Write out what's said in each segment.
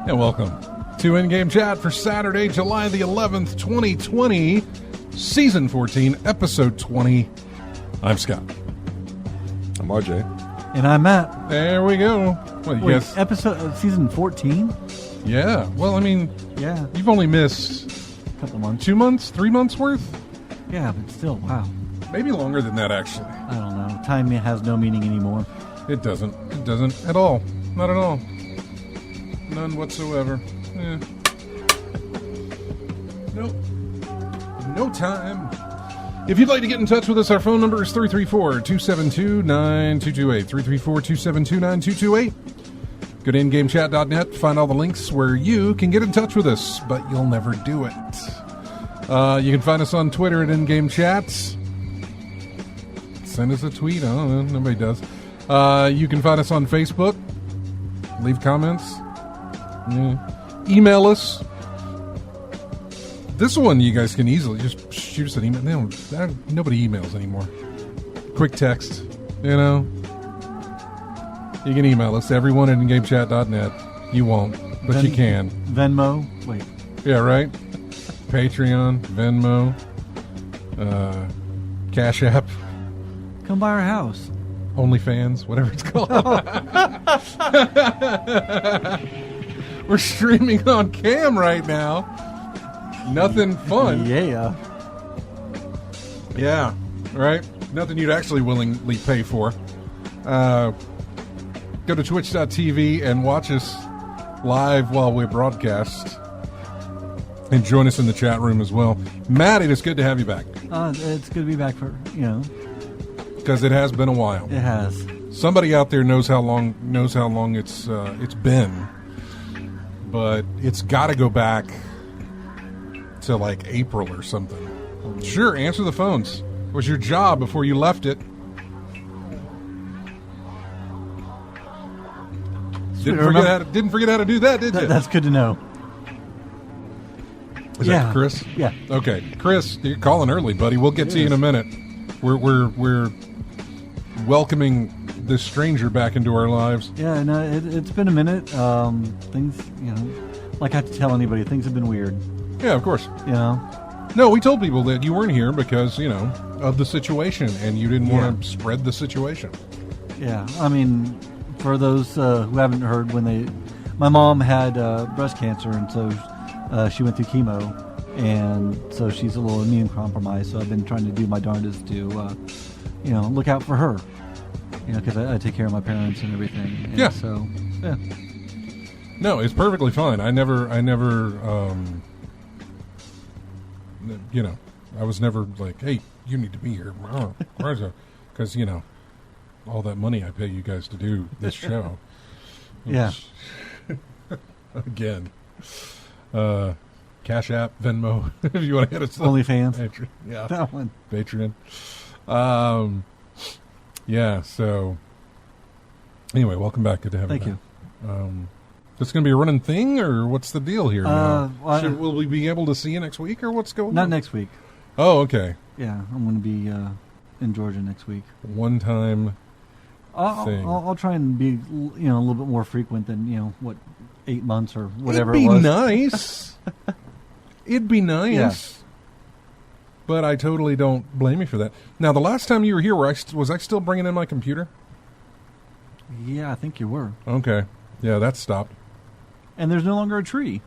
And welcome to In-Game Chat for Saturday, July the 11th, 2020, Season 14, Episode 20. I'm Scott. I'm RJ. And I'm Matt. There we go. Well, Wait, yes. episode Season 14? Yeah. Well, I mean, Yeah. you've only missed A couple months. 2 months, 3 months worth? Yeah, but still, wow. Maybe longer than that, actually. I don't know. Time has no meaning anymore. It doesn't. It doesn't at all. Not at all. None whatsoever. Nope. No time. If you'd like to get in touch with us, our phone number is 334-272-9228. 334-272-9228. Go to ingamechat.net to find all the links where you can get in touch with us, but you'll never do it. You can find us on Twitter at InGameChats. Send us a tweet. I don't know. Nobody does. You can find us on Facebook. Leave comments. Email us. This one you guys can easily just shoot us an email. Nobody emails anymore. Quick text. You know. You can email us. Everyone at ingamechat.net. You won't, but you can. Venmo. Wait. Yeah, right? Patreon, Venmo, Cash App. Come by our house. OnlyFans, whatever it's called. We're streaming on cam right now. Nothing fun. Yeah. Yeah, right? Nothing you'd actually willingly pay for. Go to twitch.tv and watch us live while we broadcast. And join us in the chat room as well. Matt, it is good to have you back. It's good to be back for, Because it has been a while. It has. Somebody out there knows how long it's been, but it's got to go back to like April or something. Sure, answer the phones. It was your job before you left it. Didn't forget how to do that, did you? That's good to know. Is that Chris? Yeah. Okay, Chris, you're calling early, buddy. We'll get to you in a minute. We're welcoming this stranger back into our lives. Yeah, no, it's been a minute. Things, like I have to tell anybody, things have been weird. Yeah, of course. No, we told people that you weren't here because, of the situation, and you didn't want to spread the situation. Yeah, I mean, for those who haven't heard, my mom had breast cancer, and so she went through chemo, and so she's a little immune compromised. So I've been trying to do my darndest to, look out for her, because I take care of my parents and everything. And yeah. So, yeah. No, it's perfectly fine. I never, I was never like, hey, you need to be here. Because, all that money I pay you guys to do this show. Yeah. Again. Cash App, Venmo, if you want to hit us. OnlyFans. Yeah. That one. Patreon. Yeah, so anyway, welcome back. Good to have you back. Thank you. This going to be a running thing, or what's the deal here? Will we be able to see you next week, or what's going on? Not next week. Oh, okay. Yeah, I'm going to be in Georgia next week. One time thing. I'll try and be, a little bit more frequent than, 8 months or whatever It'd it was. be nice. It'd be nice. Yeah. But I totally don't blame you for that. Now, the last time you were here, was I still bringing in my computer? Yeah, I think you were. Okay. Yeah, that stopped. And there's no longer a tree.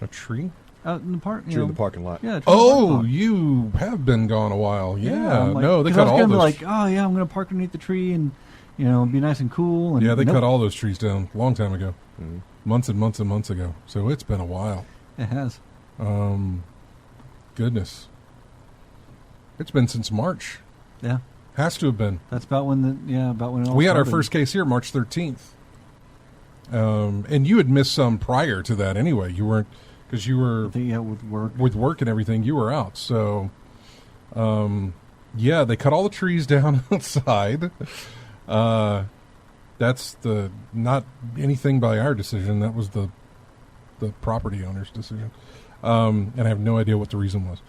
A tree? Out in the park. Tree in the parking lot. Yeah. Oh, you have been gone a while. Yeah. No, they cut all those. Be like, oh yeah, I'm going to park underneath the tree and be nice and cool. And yeah, they cut all those trees down a long time ago. Mm-hmm. Months and months and months ago. So it's been a while. It has. Goodness. It's been since March. Yeah. Has to have been. That's about when it all started. We had our first case here March 13th. And you had missed some prior to that anyway. You weren't, because you were... with work. With work and everything, you were out. So, yeah, they cut all the trees down outside. That's not anything by our decision. That was the property owner's decision. And I have no idea what the reason was.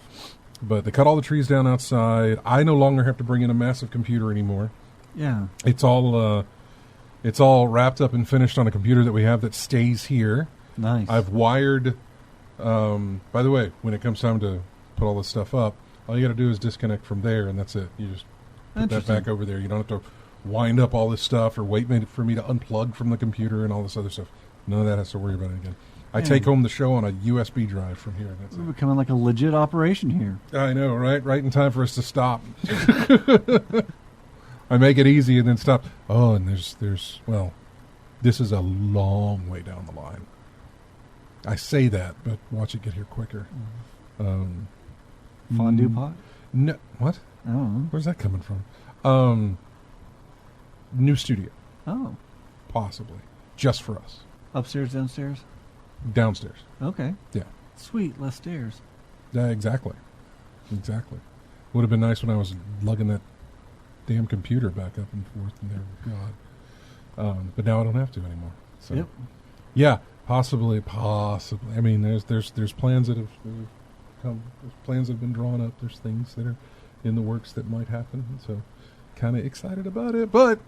But they cut all the trees down outside. I no longer have to bring in a massive computer anymore. Yeah. It's all wrapped up and finished on a computer that we have that stays here. Nice. I've wired. By the way, when it comes time to put all this stuff up, all you got to do is disconnect from there, and that's it. You just put that back over there. You don't have to wind up all this stuff or wait for me to unplug from the computer and all this other stuff. None of that has to worry about it again. I take home the show on a USB drive from here. That's We're becoming like a legit operation here. I know, right? Right in time for us to stop. I make it easy and then stop. Oh, and there's well, this is a long way down the line. I say that, but watch it get here quicker. Fondue pot? No, what? I don't know. Where's that coming from? New studio, Oh. possibly, just for us. Upstairs, downstairs? Downstairs. Okay. Yeah. Sweet, less stairs. Exactly. Would have been nice when I was lugging that damn computer back up and forth and there. God. But now I don't have to anymore. So. Yep. Yeah, possibly. I mean, there's plans that have come. There's plans that have been drawn up. There's things that are in the works that might happen. So, kind of excited about it. But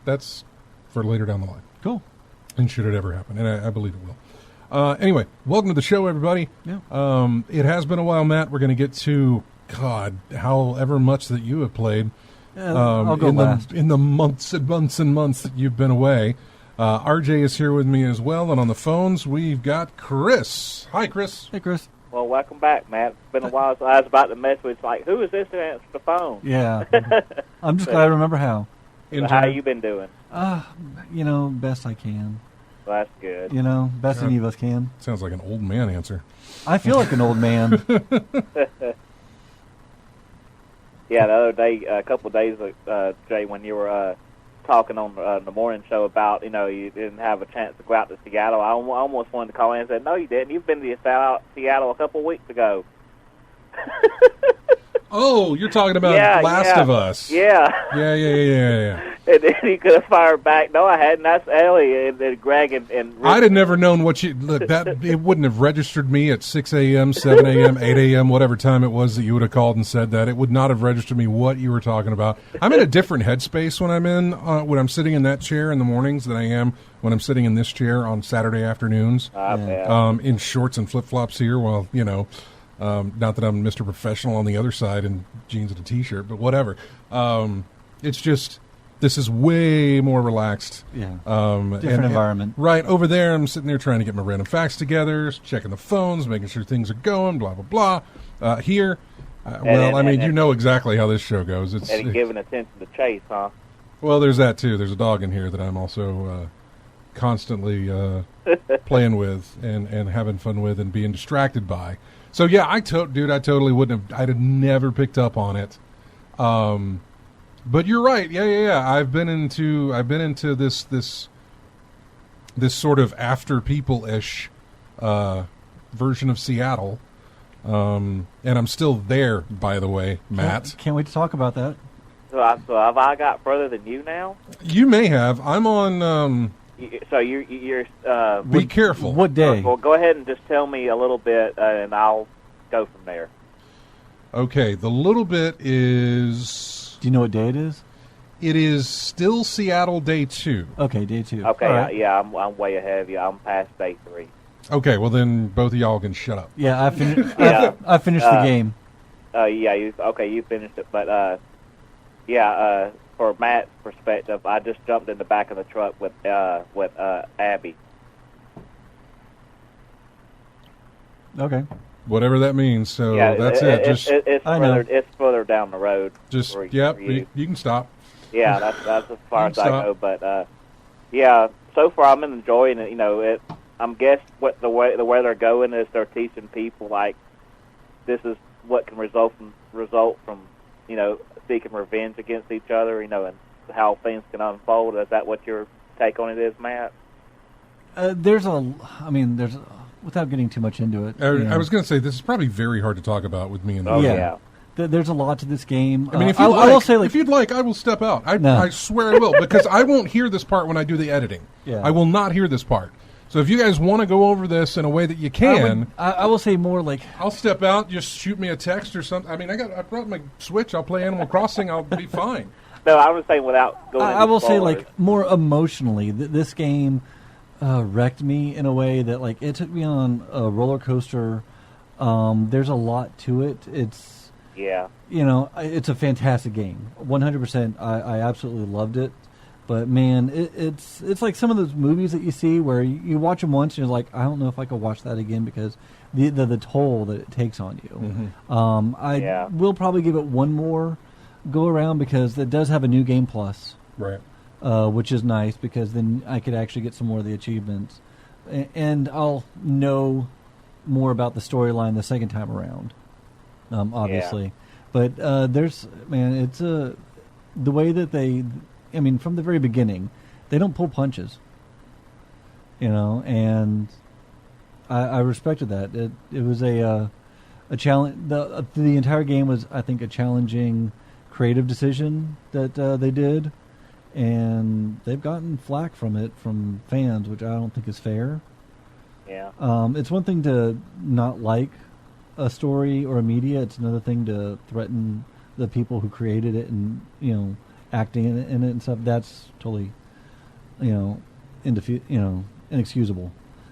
that's for later down the line. Cool. And should it ever happen, and I believe it will. Anyway, welcome to the show, everybody. Yeah. It has been a while, Matt. We're going to get to however much that you have played. I'll go last. In the months and months and months that you've been away. RJ is here with me as well, and on the phones we've got Chris. Hi, Chris. Hey, Chris. Well, welcome back, Matt. It's been a while, so I was about to mess with. It's like, who is this that answers the phone? Yeah. I'm just glad I remember how. So how you been doing? Best I can. Well, that's good. Best any of us can. Sounds like an old man answer. I feel like an old man. Yeah, the other day, a couple of days, Jay, when you were talking on the morning show about, you didn't have a chance to go out to Seattle, I almost wanted to call in and say, no, you didn't. You've been to Seattle a couple of weeks ago. Oh, you're talking about Last of Us. Yeah. Yeah. And then he could have fired back. No, I hadn't. That's Ellie and then Greg and I'd have never known what you look. That it wouldn't have registered me at 6 a.m., 7 a.m., 8 a.m., whatever time it was that you would have called and said that. It would not have registered me what you were talking about. I'm in a different headspace when I'm sitting in that chair in the mornings than I am when I'm sitting in this chair on Saturday afternoons. In shorts and flip flops here. Well, not that I'm Mr. Professional on the other side in jeans and a t-shirt, but whatever. It's just. This is way more relaxed. Yeah. Different environment. Right. Over there, I'm sitting there trying to get my random facts together, checking the phones, making sure things are going, blah, blah, blah. Here, you know exactly how this show goes. It's giving attention to Chase, huh? Well, there's that, too. There's a dog in here that I'm also constantly playing with and having fun with and being distracted by. So, yeah, I totally wouldn't have. I'd have never picked up on it. But you're right. Yeah. I've been into this sort of after people-ish version of Seattle, and I'm still there. By the way, Matt. Can't wait to talk about that. So have I got further than you now? You may have. I'm on. So you're. Be careful. What day? Well, go ahead and just tell me a little bit, and I'll go from there. Okay. The little bit is. Do you know what day it is? It is still Seattle Day 2. Okay, Day 2. Okay, right. I'm way ahead of you. I'm past Day 3. Okay, well then both of y'all can shut up. Yeah, I finished. I finished the game. You finished it, but for Matt's perspective, I just jumped in the back of the truck with Abby. Okay. Whatever that means. So that's it. It's further down the road. Just you can stop. Yeah, that's as far as I go. But so far I'm enjoying it. I'm guessing what the way they're going is they're teaching people like this is what can result from seeking revenge against each other. And how things can unfold. Is that what your take on it is, Matt? Without getting too much into it. I was going to say, this is probably very hard to talk about with me and There's a lot to this game. I mean, if you'd like, I will step out. I swear I will, because I won't hear this part when I do the editing. Yeah. I will not hear this part. So if you guys want to go over this in a way that you can... I will say more like... I'll step out, just shoot me a text or something. I mean, I brought my Switch. I'll play Animal Crossing. I'll be fine. No, I was saying without going I will say, like, more emotionally, this game... wrecked me in a way that, like, it took me on a roller coaster. There's a lot to it. It's, it's a fantastic game. 100%. I absolutely loved it. But man, it's like some of those movies that you see where you watch them once and you're like, I don't know if I could watch that again because the toll that it takes on you. Mm-hmm. I will probably give it one more go around because it does have a new game plus, right? Which is nice because then I could actually get some more of the achievements, and I'll know more about the storyline the second time around, obviously. But it's the way that they. I mean, from the very beginning, they don't pull punches, and I respected that. It was a challenge. The entire game was, I think, a challenging creative decision that they did, and they've gotten flack from it from fans, which I don't think is fair. Yeah. It's one thing to not like a story or a media. It's another thing to threaten the people who created it and, acting in it and stuff. That's totally, inexcusable.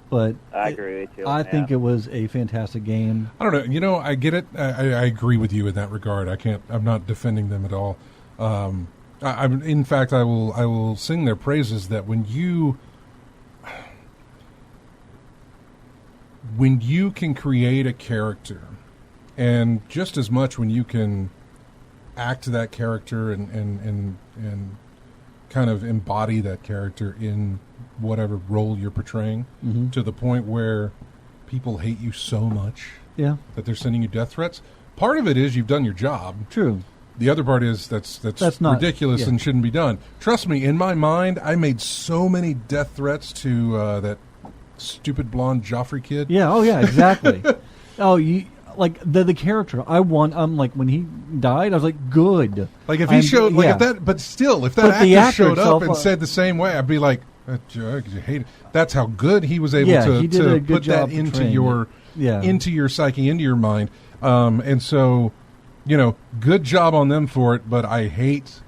But I agree with you. I think it was a fantastic game. I don't know. I get it. I agree with you in that regard. I'm not defending them at all. In fact, I will sing their praises that when you can create a character, and just as much when you can act that character and kind of embody that character in whatever role you're portraying, to the point where people hate you so much that they're sending you death threats. Part of it is you've done your job. True. The other part is that's not ridiculous and shouldn't be done. Trust me, in my mind, I made so many death threats to that stupid blonde Joffrey kid. Yeah. Oh, yeah. Exactly. You like the character. I'm like when he died, I was like, good. Like if he showed if that, but still, if that actor showed up and said the same way, I'd be like, you hate it. That's how good he was able to put that into your psyche, into your mind. And so, good job on them for it. But I hate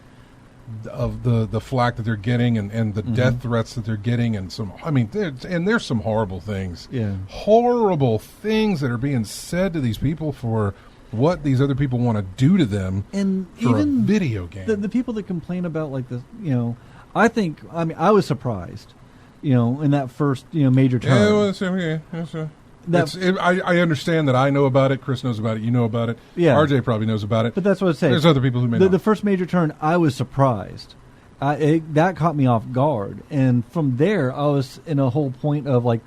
of the flack that they're getting and the death threats that they're getting, and there's some horrible things. Yeah, horrible things that are being said to these people for what these other people want to do to them, and for even a video game. The people that complain about like this, I was surprised, in that first major turn. I understand that I know about it. Chris knows about it. You know about it. Yeah. RJ probably knows about it. But that's what I'm saying. There's other people who may not. The first major turn, I was surprised. That caught me off guard. And from there, I was in a whole point of like,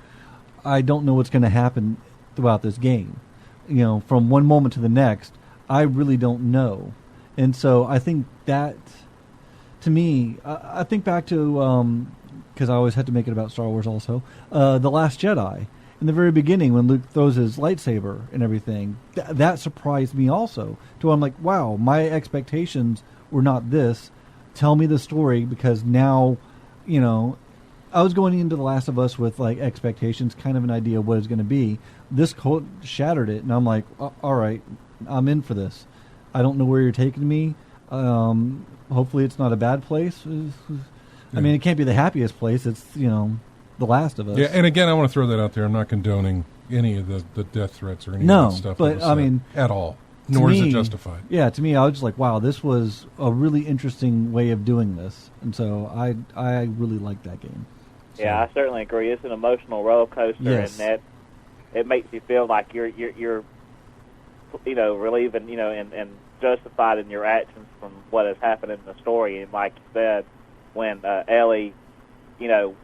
I don't know what's going to happen throughout this game. From one moment to the next, I really don't know. And so I think that, to me, I think back to, because I always had to make it about Star Wars also, The Last Jedi. In the very beginning, when Luke throws his lightsaber and everything, that surprised me also. To where I'm like, wow, my expectations were not this. Tell me the story, because now, I was going into The Last of Us with like expectations, kind of an idea of what it's going to be. This quote shattered it, and I'm like, all right, I'm in for this. I don't know where you're taking me. Hopefully, it's not a bad place. I mean, it can't be the happiest place. It's The Last of Us. Yeah, and again, I want to throw that out there. I'm not condoning any of the death threats or any of that stuff. But I mean, at all. Nor is it justified. Yeah, to me, I was just like, wow, this was a really interesting way of doing this, and so I really liked that game. So. Yeah, I certainly agree. It's an emotional roller coaster, and that it makes you feel like you're relieving, and justified in your actions from what has happened in the story. And like you said, when Ellie,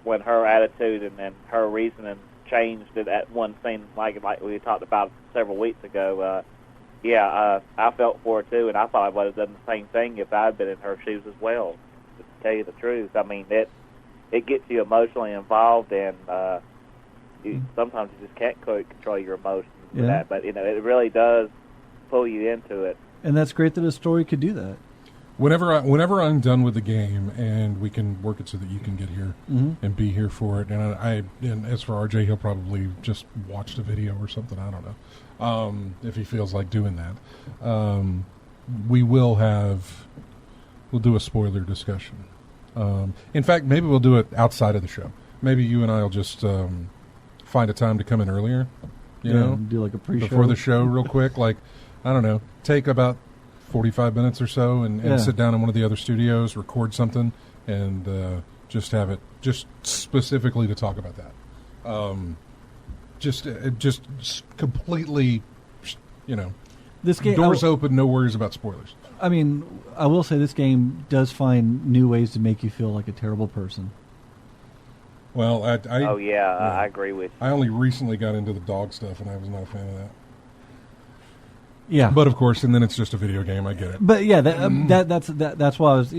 when her attitude and her reasoning changed at one scene, like we talked about several weeks ago, I felt for her too, and I thought I would have done the same thing if I had been in her shoes as well. To tell you the truth, I mean, it gets you emotionally involved, and sometimes you just can't control your emotions with that, but it really does pull you into it. And that's great that a story could do that. Whenever I'm done with the game and we can work it so that you can get here and be here for it, and as for RJ, he'll probably just watch the video or something. I don't know if he feels like doing that. We'll do a spoiler discussion. In fact, maybe we'll do it outside of the show. maybe you and I'll just find a time to come in earlier. You know, do like a pre-show before the show, real quick. Like, I don't know, take about 45 minutes or so, and sit down in one of the other studios, record something, and just have it just specifically to talk about that. Just completely, This game, doors open, no worries about spoilers. I mean, I will say this game does find new ways to make you feel like a terrible person. Well, I I agree with you. I only recently got into the dog stuff, and I was not a fan of that. Yeah, But of course, and then it's just a video game. I get it. but yeah, that's why I was,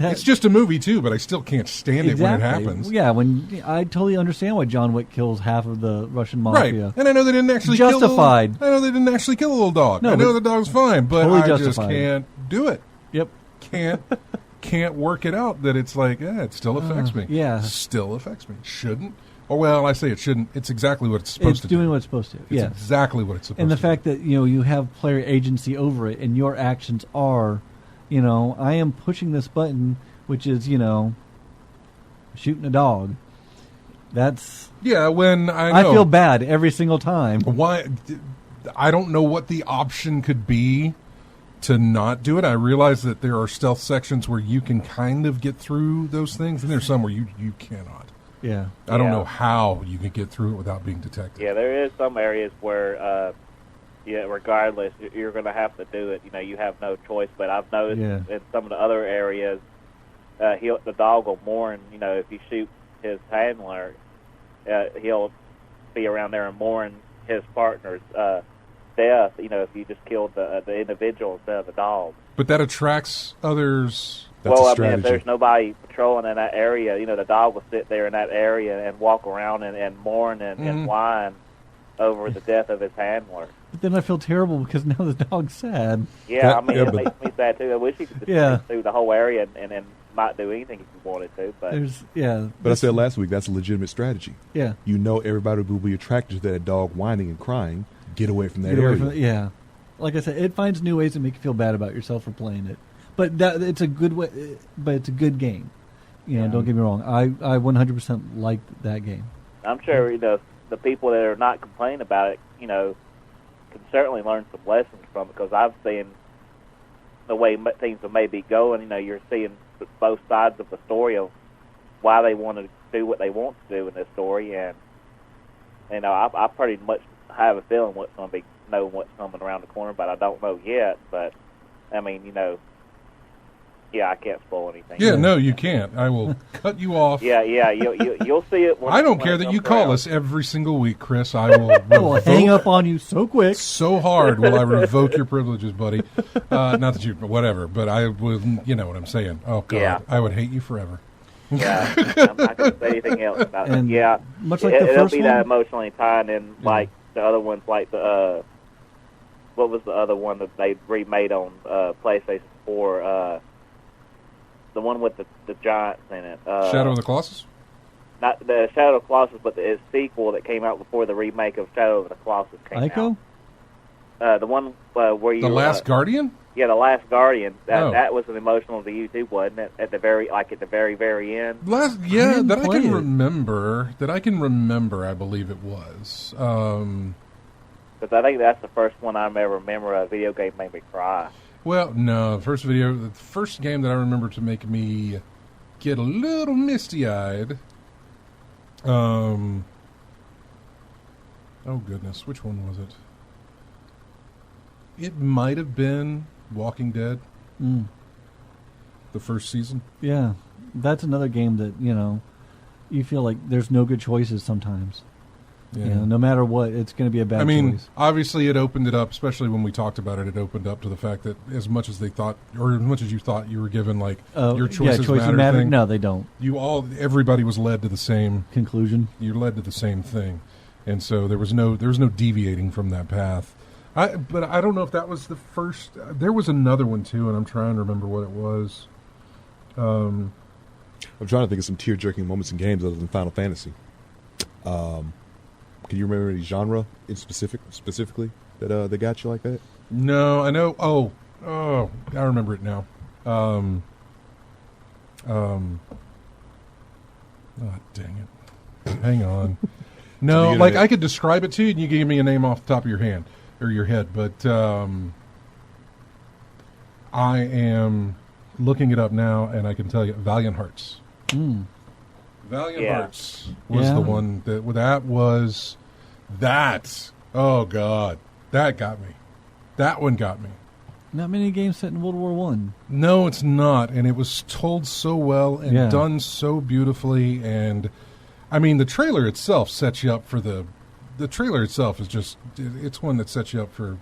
It's just a movie too, but I still can't stand it when it happens. Yeah, when I totally understand why John Wick kills half of the Russian mafia. Right, and I know they didn't actually Justified. I know they didn't actually kill a little dog. No, I know but the dog's fine, but totally I just justified. can't do it. Yep. Can't work it out that it's like, it still affects me. Yeah. Still affects me. Shouldn't. Or, well, I say it shouldn't. It's exactly what it's supposed to do. It's doing what it's supposed to. It's Yeah. exactly what it's supposed to do. And the fact that, you have player agency over it, and your actions are, I am pushing this button, which is, shooting a dog. That's... Yeah, when I know. I feel bad every single time. Why? I don't know what the option could be to not do it. I realize that there are stealth sections where you can kind of get through those things, and there's some where you cannot. Yeah. I don't know how you can get through it without being detected. Yeah, there is some areas where, regardless, you're going to have to do it. You have no choice. But I've noticed in some of the other areas, the dog will mourn. If you shoot his handler, he'll be around there and mourn his partner's death. If you just killed the individual instead of the dog. But that attracts others. That's a if strategy. there's nobody patrolling in that area, the dog will sit there in that area and walk around and mourn and whine over the death of his handler. But then I feel terrible because now the dog's sad. Yeah, it makes me sad too. I wish you could just Yeah. through the whole area and not do anything if you wanted to. But But I said last week, that's a legitimate strategy. Yeah. Everybody will be attracted to that dog whining and crying. Get away from that Get away area. from it, yeah. Like I said, it finds new ways to make you feel bad about yourself for playing it. But it's a good way. But it's a good game. Don't get me wrong. I 100% liked that game. I'm sure the people that are not complaining about it, can certainly learn some lessons from it. Because I've seen the way things may be going. You're seeing both sides of the story of why they want to do what they want to do in this story, and I pretty much have a feeling what's going to be, know what's coming around the corner, but I don't know yet. But I mean, I can't spoil anything. Yeah, no, you can't. I will cut you off. Yeah, you'll see it. I don't care that you call us every single week, Chris. I will We'll hang up on you so quick. So hard will I revoke your privileges, buddy. Not that you, whatever, but I will, you know what I'm saying. Oh, God, Yeah. I would hate you forever. Yeah, I'm not going to say anything else about it. And Yeah, much like the it'll first be one? that emotionally tied in, like the other ones, like the what was the other one that they remade on PlayStation 4? The one with the giants in it. Shadow of the Colossus? Not the Shadow of the Colossus, but the sequel that came out before the remake of Shadow of the Colossus came Ico? out. The one where you The Last Guardian? Yeah, The Last Guardian. Oh. That was an emotional to you too, wasn't it? At the very very end. That I didn't can play it. remember. That I can remember, I believe it was. Because I think that's the first one I ever remember a video game made me cry. Well, no, the first game that I remember to make me get a little misty-eyed. Oh goodness, which one was it? It might have been Walking Dead. The first season. Yeah. That's another game that, you feel like there's no good choices sometimes. Yeah. No matter what, it's going to be a bad choice. Obviously it opened it up, especially when we talked about it, it opened up to the fact that as much as they thought, or as much as you thought you were given, like, your choices matter thing, No, they don't. Everybody was led to the same Conclusion. You're led to the same thing. And so there was no deviating from that path. But I don't know if that was the first. There was another one too, and I'm trying to remember what it was. I'm trying to think of some tear-jerking moments in games other than Final Fantasy. Can you remember any genre in specifically that got you like that? No, I know. Oh, I remember it now. Oh, dang it. Hang on. No, like I could describe it to you, and you give me a name off the top of your hand or your head, but I am looking it up now, and I can tell you, Valiant Hearts. Valiant Hearts was the one that was that. Oh God, that got me. That one got me. Not many games set in World War One. No, it's not, and it was told so well and done so beautifully. And I mean, the trailer itself sets you up for the trailer itself is just it's one that sets you up for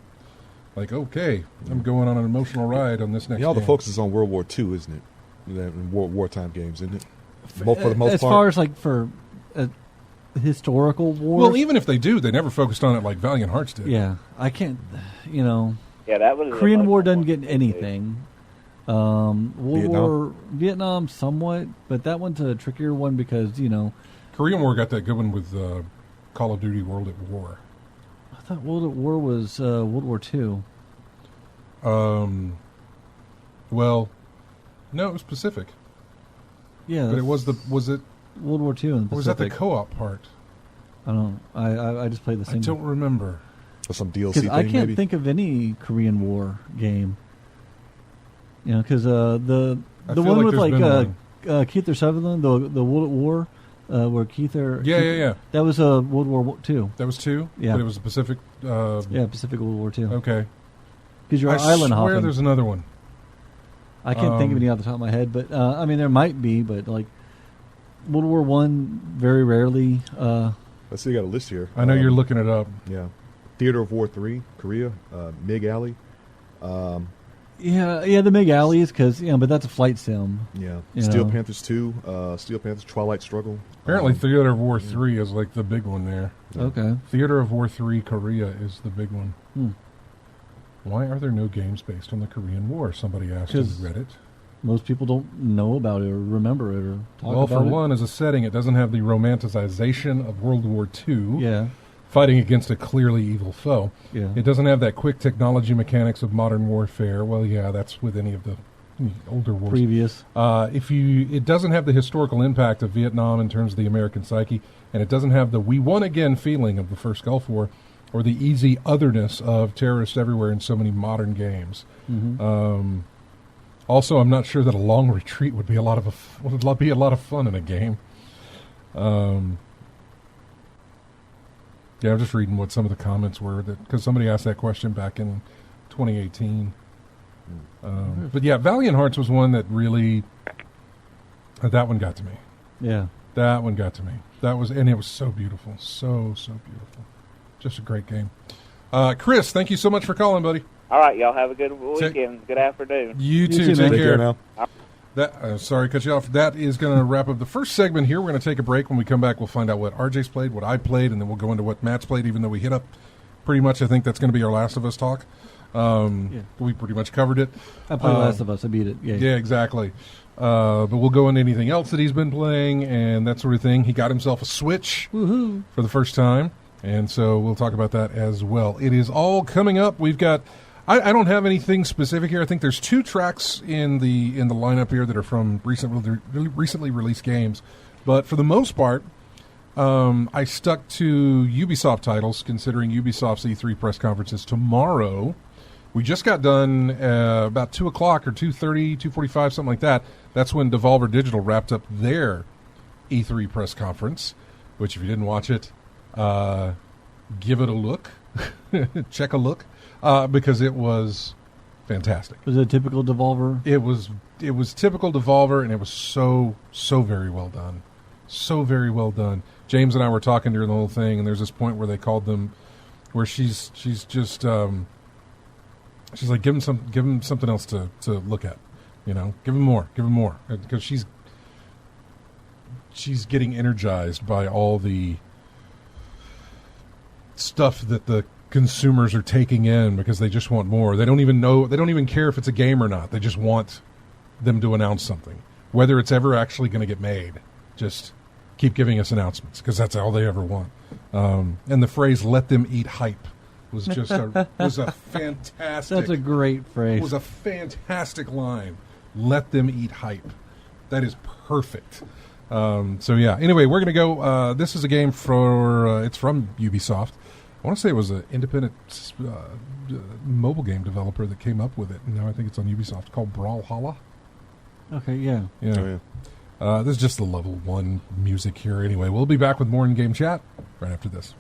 like, okay, I'm going on an emotional ride on this next. Yeah, all the game. focus is on World War II, isn't it? Wartime games, isn't it? For the most as part. far as like for a historical war. Well, even if they do, they never focused on it like Valiant Hearts did. Yeah, I can't. Yeah, that was Korean War doesn't get anything. Vietnam? Vietnam somewhat, but that one's a trickier one because Korean War got that good one with Call of Duty World at War. I thought World at War was World War II. Well, no, it was Pacific. Yeah, But it was it World War II in the Pacific. or was that the co-op part? I don't know. I just played the I single. don't remember. Or some DLC Because thing, I can't maybe? think of any Korean War game. Because the I feel one like with there's been one. Keith Sutherland, the World at War, where Yeah. that was World War II. That was 2? Yeah. But it was the Pacific. Yeah, Pacific World War II. Okay. Because you're I island swear hopping. there's another one. I can't think of any off the top of my head, but I mean there might be, but like World War One, very rarely. Let's see, you got a list here. I know you're looking it up. Yeah. Theater of War 3, Korea, Mig Alley. Yeah, the Mig Alleys, because but that's a flight sim. Yeah. You Steel know. Panthers 2, Steel Panthers Twilight Struggle. Apparently, Theater of War 3 is like the big one there. Okay. Theater of War 3 Korea is the big one. Hmm. Why are there no games based on the Korean War? Somebody asked in 'Cause Reddit. Most people don't know about it or remember it or talk Well, about for it. one, as a setting, it doesn't have the romanticization of World War II, Yeah. fighting against a clearly evil foe. Yeah. It doesn't have that quick technology mechanics of modern warfare. Well, yeah, that's with any of the older wars. Previous. It doesn't have the historical impact of Vietnam in terms of the American psyche, and it doesn't have the "we won again" feeling of the first Gulf War, or the easy otherness of terrorists everywhere in so many modern games. Mm-hmm. Also, I'm not sure that a long retreat would be a lot of fun in a game. Yeah, I'm just reading what some of the comments were because somebody asked that question back in 2018. But yeah, Valiant Hearts was one that really that one got to me. Yeah. That one got to me. And it was so beautiful, so beautiful. Just a great game. Chris, thank you so much for calling, buddy. All right, y'all have a good weekend. Good afternoon. You too. too, man. Take care now. Sorry to cut you off. That is going to wrap up the first segment here. We're going to take a break. When we come back, we'll find out what RJ's played, what I played, and then we'll go into what Matt's played, even though we hit up pretty much, I think that's going to be our Last of Us talk. We pretty much covered it. I played Last of Us. I beat it. Yeah, exactly. But we'll go into anything else that he's been playing and that sort of thing. He got himself a Switch Woohoo. for the first time, and so we'll talk about that as well. It is all coming up. We've got... I don't have anything specific here. I think there's 2 tracks in the lineup here that are from recently released games, but for the most part, I stuck to Ubisoft titles, considering Ubisoft's E3 press conference is tomorrow. We just got done about 2 o'clock or 2:30, 2:45, something like that. That's when Devolver Digital wrapped up their E3 press conference, which if you didn't watch it, give it a look. Check a look. Because it was fantastic. Was it a typical Devolver? It was typical Devolver, and it was so very well done. So very well done. James and I were talking during the whole thing, and there's this point where they called them, where she's just she's like, give him something else to look at, give him more, because she's getting energized by all the stuff that the consumers are taking in because they just want more. They don't even care if it's a game or not. They just want them to announce something, whether it's ever actually going to get made. Just keep giving us announcements because that's all they ever want. And the phrase "let them eat hype" was just was a fantastic. That's a great phrase. Was a fantastic line. Let them eat hype. That is perfect. So yeah. Anyway, we're gonna go. This is a game for. It's from Ubisoft. I want to say it was an independent mobile game developer that came up with it, and now I think it's on Ubisoft. Called Brawlhalla. Okay, yeah. Yeah. Oh, yeah. This is just the level 1 music here. Anyway, we'll be back with more in game chat right after this.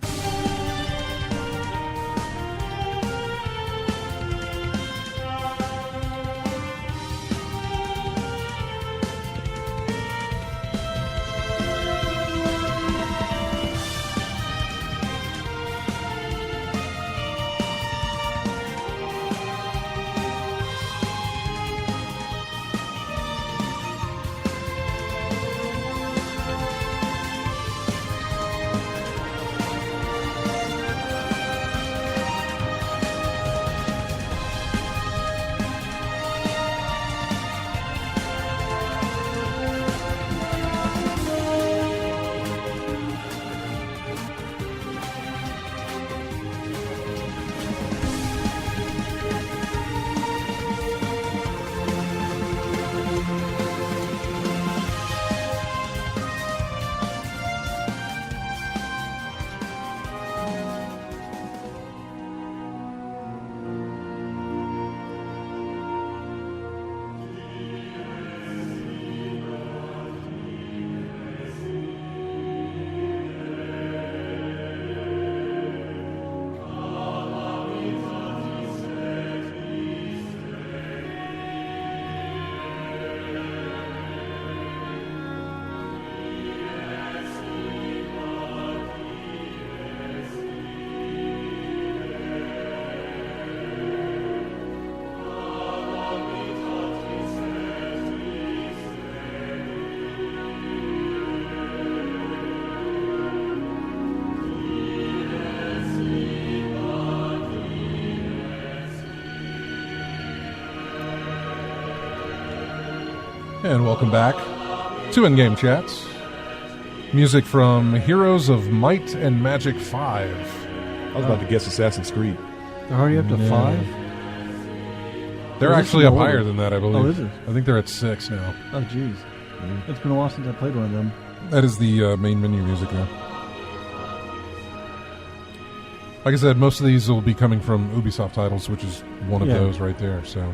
And welcome back to In-Game Chats. Music from Heroes of Might and Magic 5. I was about to guess Assassin's Creed. They're already up to 5? They're Or is this actually up older? higher than that, I believe. Oh, is it? I think they're at 6 now. Oh, jeez. It's been a while since I played one of them. That is the main menu music now. Like I said, most of these will be coming from Ubisoft titles, which is one of those right there. So,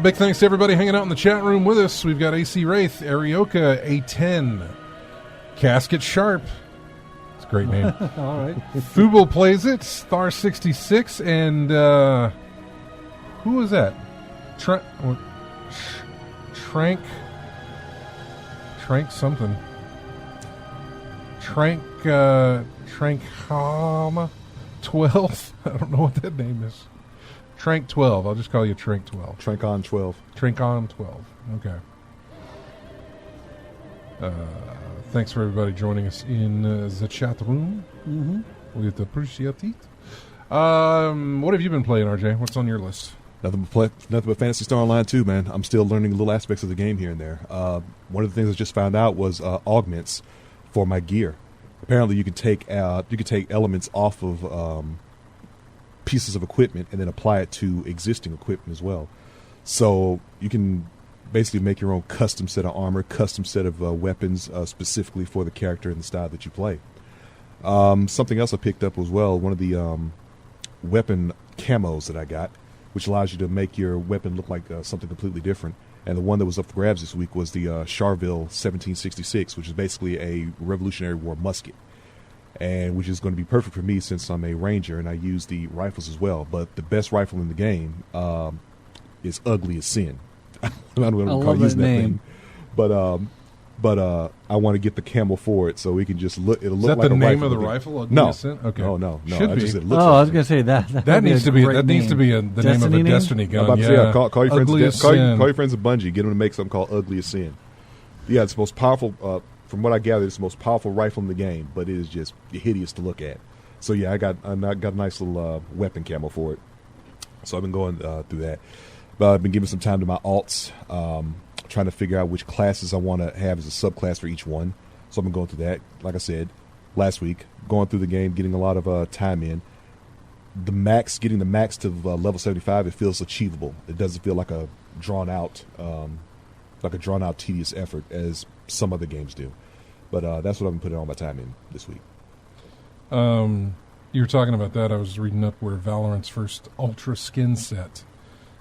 big thanks to everybody hanging out in the chat room with us. We've got AC Wraith, Arioka, A10, Casket Sharp. It's a great name. All right. Fuble Plays It, Star 66, and who was that? Trank something. Trankhama 12. I don't know what that name is. Trank 12. I'll just call you Trank 12. Trankon 12. Trankon 12. Okay. Thanks for everybody joining us in the chat room. Mm-hmm. We appreciate it. What have you been playing, RJ? What's on your list? Nothing but Phantasy Star Online 2, man. I'm still learning little aspects of the game here and there. One of the things I just found out was augments for my gear. Apparently, you can take elements off of pieces of equipment and then apply it to existing equipment as well. So you can basically make your own custom set of armor, custom set of weapons specifically for the character and the style that you play. Something else I picked up as well, one of the weapon camos that I got, which allows you to make your weapon look like something completely different. And the one that was up for grabs this week was the Charville 1766, which is basically a Revolutionary War musket, and which is going to be perfect for me since I'm a ranger and I use the rifles as well. But the best rifle in the game is Ugly as Sin. I don't know what I'm using that name, but I want to get the camo for it so we can just look. It'll look like a rifle. Is that the name of the rifle? Ugly No, as Sin? Okay. No. Should I be. just, it looks I like was going to say that needs to be the name of a Destiny Destiny gun. I'm about to say, call your Ugly friends. as Call Sin. your friends at Bungie. Get them to make something called Ugly as Sin. Yeah, it's the most powerful. From what I gather, it's the most powerful rifle in the game, but it is just hideous to look at. So yeah, I got a nice little weapon camo for it. So I've been going through that. But I've been giving some time to my alts, trying to figure out which classes I want to have as a subclass for each one. So I've been going through that. Like I said last week, going through the game, getting a lot of time in. Getting the max to level 75, it feels achievable. It doesn't feel like a drawn out like a drawn out, tedious effort as some other games do. But that's what I've been putting all my time in this week. You were talking about that. I was reading up where Valorant's first Ultra skin set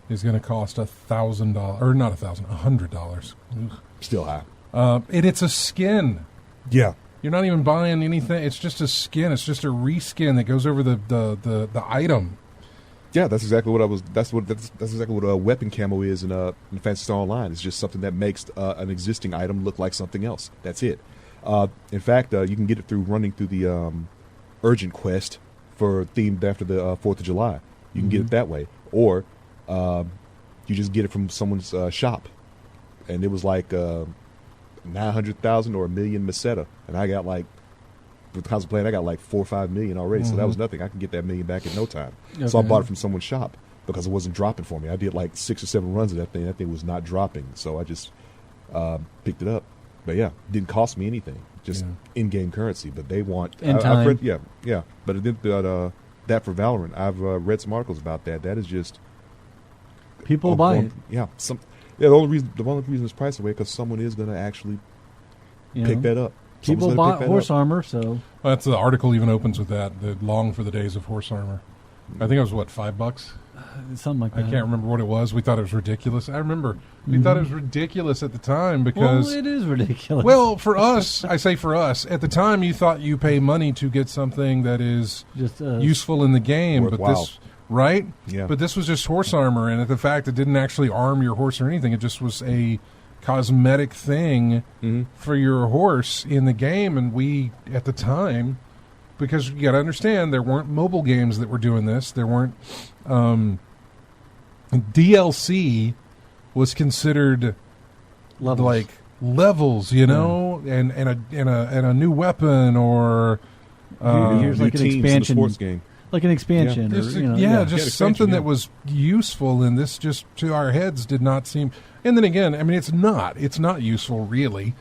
is going to cost $1,000, or not $1,000, $100. Still high. And it's a skin. Yeah. You're not even buying anything. It's just a skin. It's just a reskin that goes over the item. Yeah, that's exactly what I was. That's exactly what a weapon camo is in Fantasy Star Online. It's just something that makes an existing item look like something else. That's it. In fact, you can get it through running through the urgent quest for themed after the 4th of July. You can get it that way, or you just get it from someone's shop, and it was like 900,000 or 1 million Meseta, and I got like, with the console playing, I got like 4 or 5 million already, so that was nothing. I can get that million back in no time. Okay. So I bought it from someone's shop because it wasn't dropping for me. I did like 6 or 7 runs of that thing. That thing was not dropping, so I just picked it up. But yeah, it didn't cost me anything, just in-game currency. But they want I've read, yeah. But it did that for Valorant. I've read some articles about that. That is just people buy it. Yeah, the only reason it's priced away because someone is going to actually pick that up. People bought horse armor, so well, that's the article even opens with that. The long for the days of horse armor. I think it was $5. Something like that. I can't remember what it was. We thought it was ridiculous. I remember we thought it was ridiculous at the time because... Well, it is ridiculous. Well, for us, I say for us, at the time you thought you pay money to get something that is just useful in the game. Worthwhile. But this, right? Yeah. But this was just horse armor, and the fact it didn't actually arm your horse or anything. It just was a cosmetic thing for your horse in the game. And we, at the time... Because you got to understand, there weren't mobile games that were doing this. There weren't DLC was considered like levels, you know, and a new weapon or here's like an expansion sports game, like an expansion, just something that was useful. And this just to our heads did not seem. And then again, I mean, it's not useful really.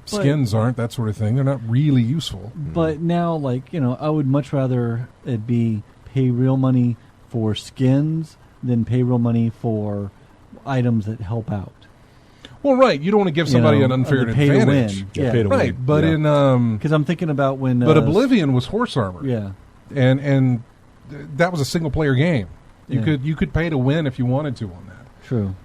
Skins aren't that sort of thing. They're not really useful. But now, like, I would much rather it be pay real money for skins than pay real money for items that help out. Well, right. You don't want to give somebody an unfair advantage. Yeah, pay to right. win. But in because I'm thinking about when but Oblivion was horse armor. Yeah, and that was a single player game. You could pay to win if you wanted to on that. True.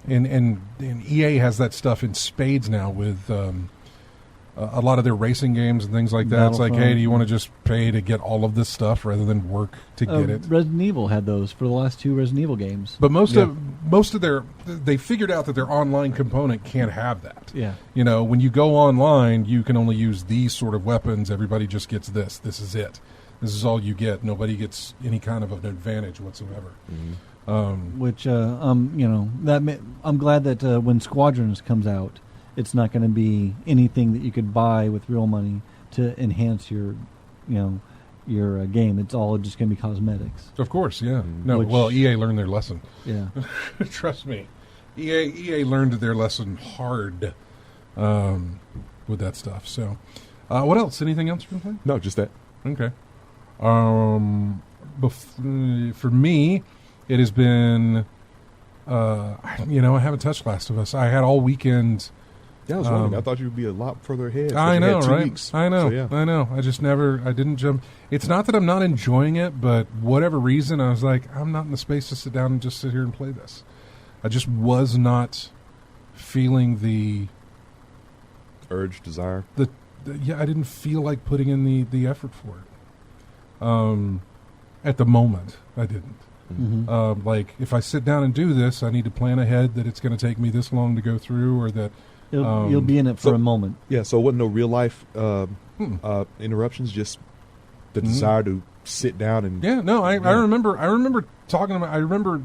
And EA has that stuff in spades now with a lot of their racing games and things like that. It's like, hey, do you want to just pay to get all of this stuff rather than work to get it? Resident Evil had those for the last 2 Resident Evil games. But most of they figured out that their online component can't have that. Yeah. When you go online, you can only use these sort of weapons. Everybody just gets this. This is it. This is all you get. Nobody gets any kind of an advantage whatsoever. Which I'm glad that when Squadrons comes out, it's not going to be anything that you could buy with real money to enhance your game. It's all just going to be cosmetics. Of course, yeah. No, EA learned their lesson. Yeah, trust me, EA learned their lesson hard with that stuff. So, what else? Anything else you can play? No, just that. Okay. For me. It has been, I haven't touched Last of Us. I had all weekend. Yeah, I was wondering. I thought you would be a lot further ahead. I know, right? Weeks. I know, so, yeah. I know. I didn't jump. It's not that I'm not enjoying it, but whatever reason, I was like, I'm not in the space to sit down and just sit here and play this. I just was not feeling the urge, desire. I didn't feel like putting in the effort for it. At the moment, I didn't. Like, if I sit down and do this, I need to plan ahead that it's going to take me this long to go through, or that you'll be in it for a moment. Yeah, so it wasn't no real life interruptions, just the desire to sit down and. Yeah, no, I remember talking about. I remember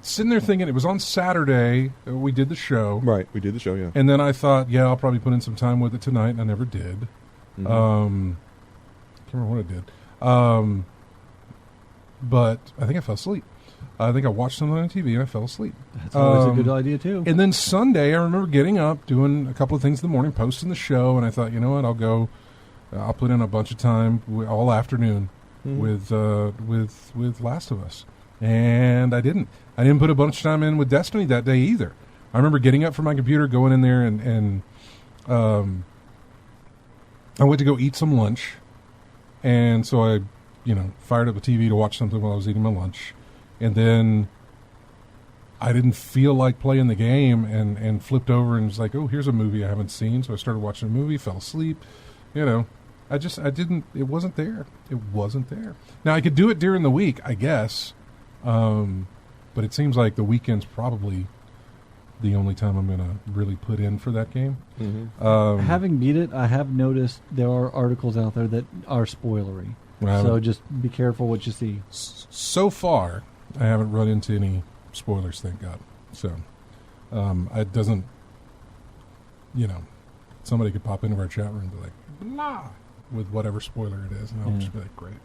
sitting there thinking it was on Saturday. We did the show, right? We did the show, yeah. And then I thought, I'll probably put in some time with it tonight, and I never did. Can't remember what I did. But I think I fell asleep. I think I watched something on TV and I fell asleep. That's always a good idea, too. And then Sunday, I remember getting up, doing a couple of things in the morning, posting the show, and I thought, you know what, I'll put in a bunch of time all afternoon with Last of Us. And I didn't. I didn't put a bunch of time in with Destiny that day either. I remember getting up from my computer, going in there, and I went to go eat some lunch, and so I, fired up the TV to watch something while I was eating my lunch, and then I didn't feel like playing the game, and flipped over and was like, oh, here's a movie I haven't seen, so I started watching a movie, fell asleep, I didn't, it wasn't there. It wasn't there. Now, I could do it during the week, I guess, but it seems like the weekend's probably the only time I'm going to really put in for that game. Mm-hmm. Having beat it, I have noticed there are articles out there that are spoilery. So just be careful what you see. So far, I haven't run into any spoilers, thank God. So, it doesn't, somebody could pop into our chat room and be like, blah, with whatever spoiler it is, and I'll just be like, great.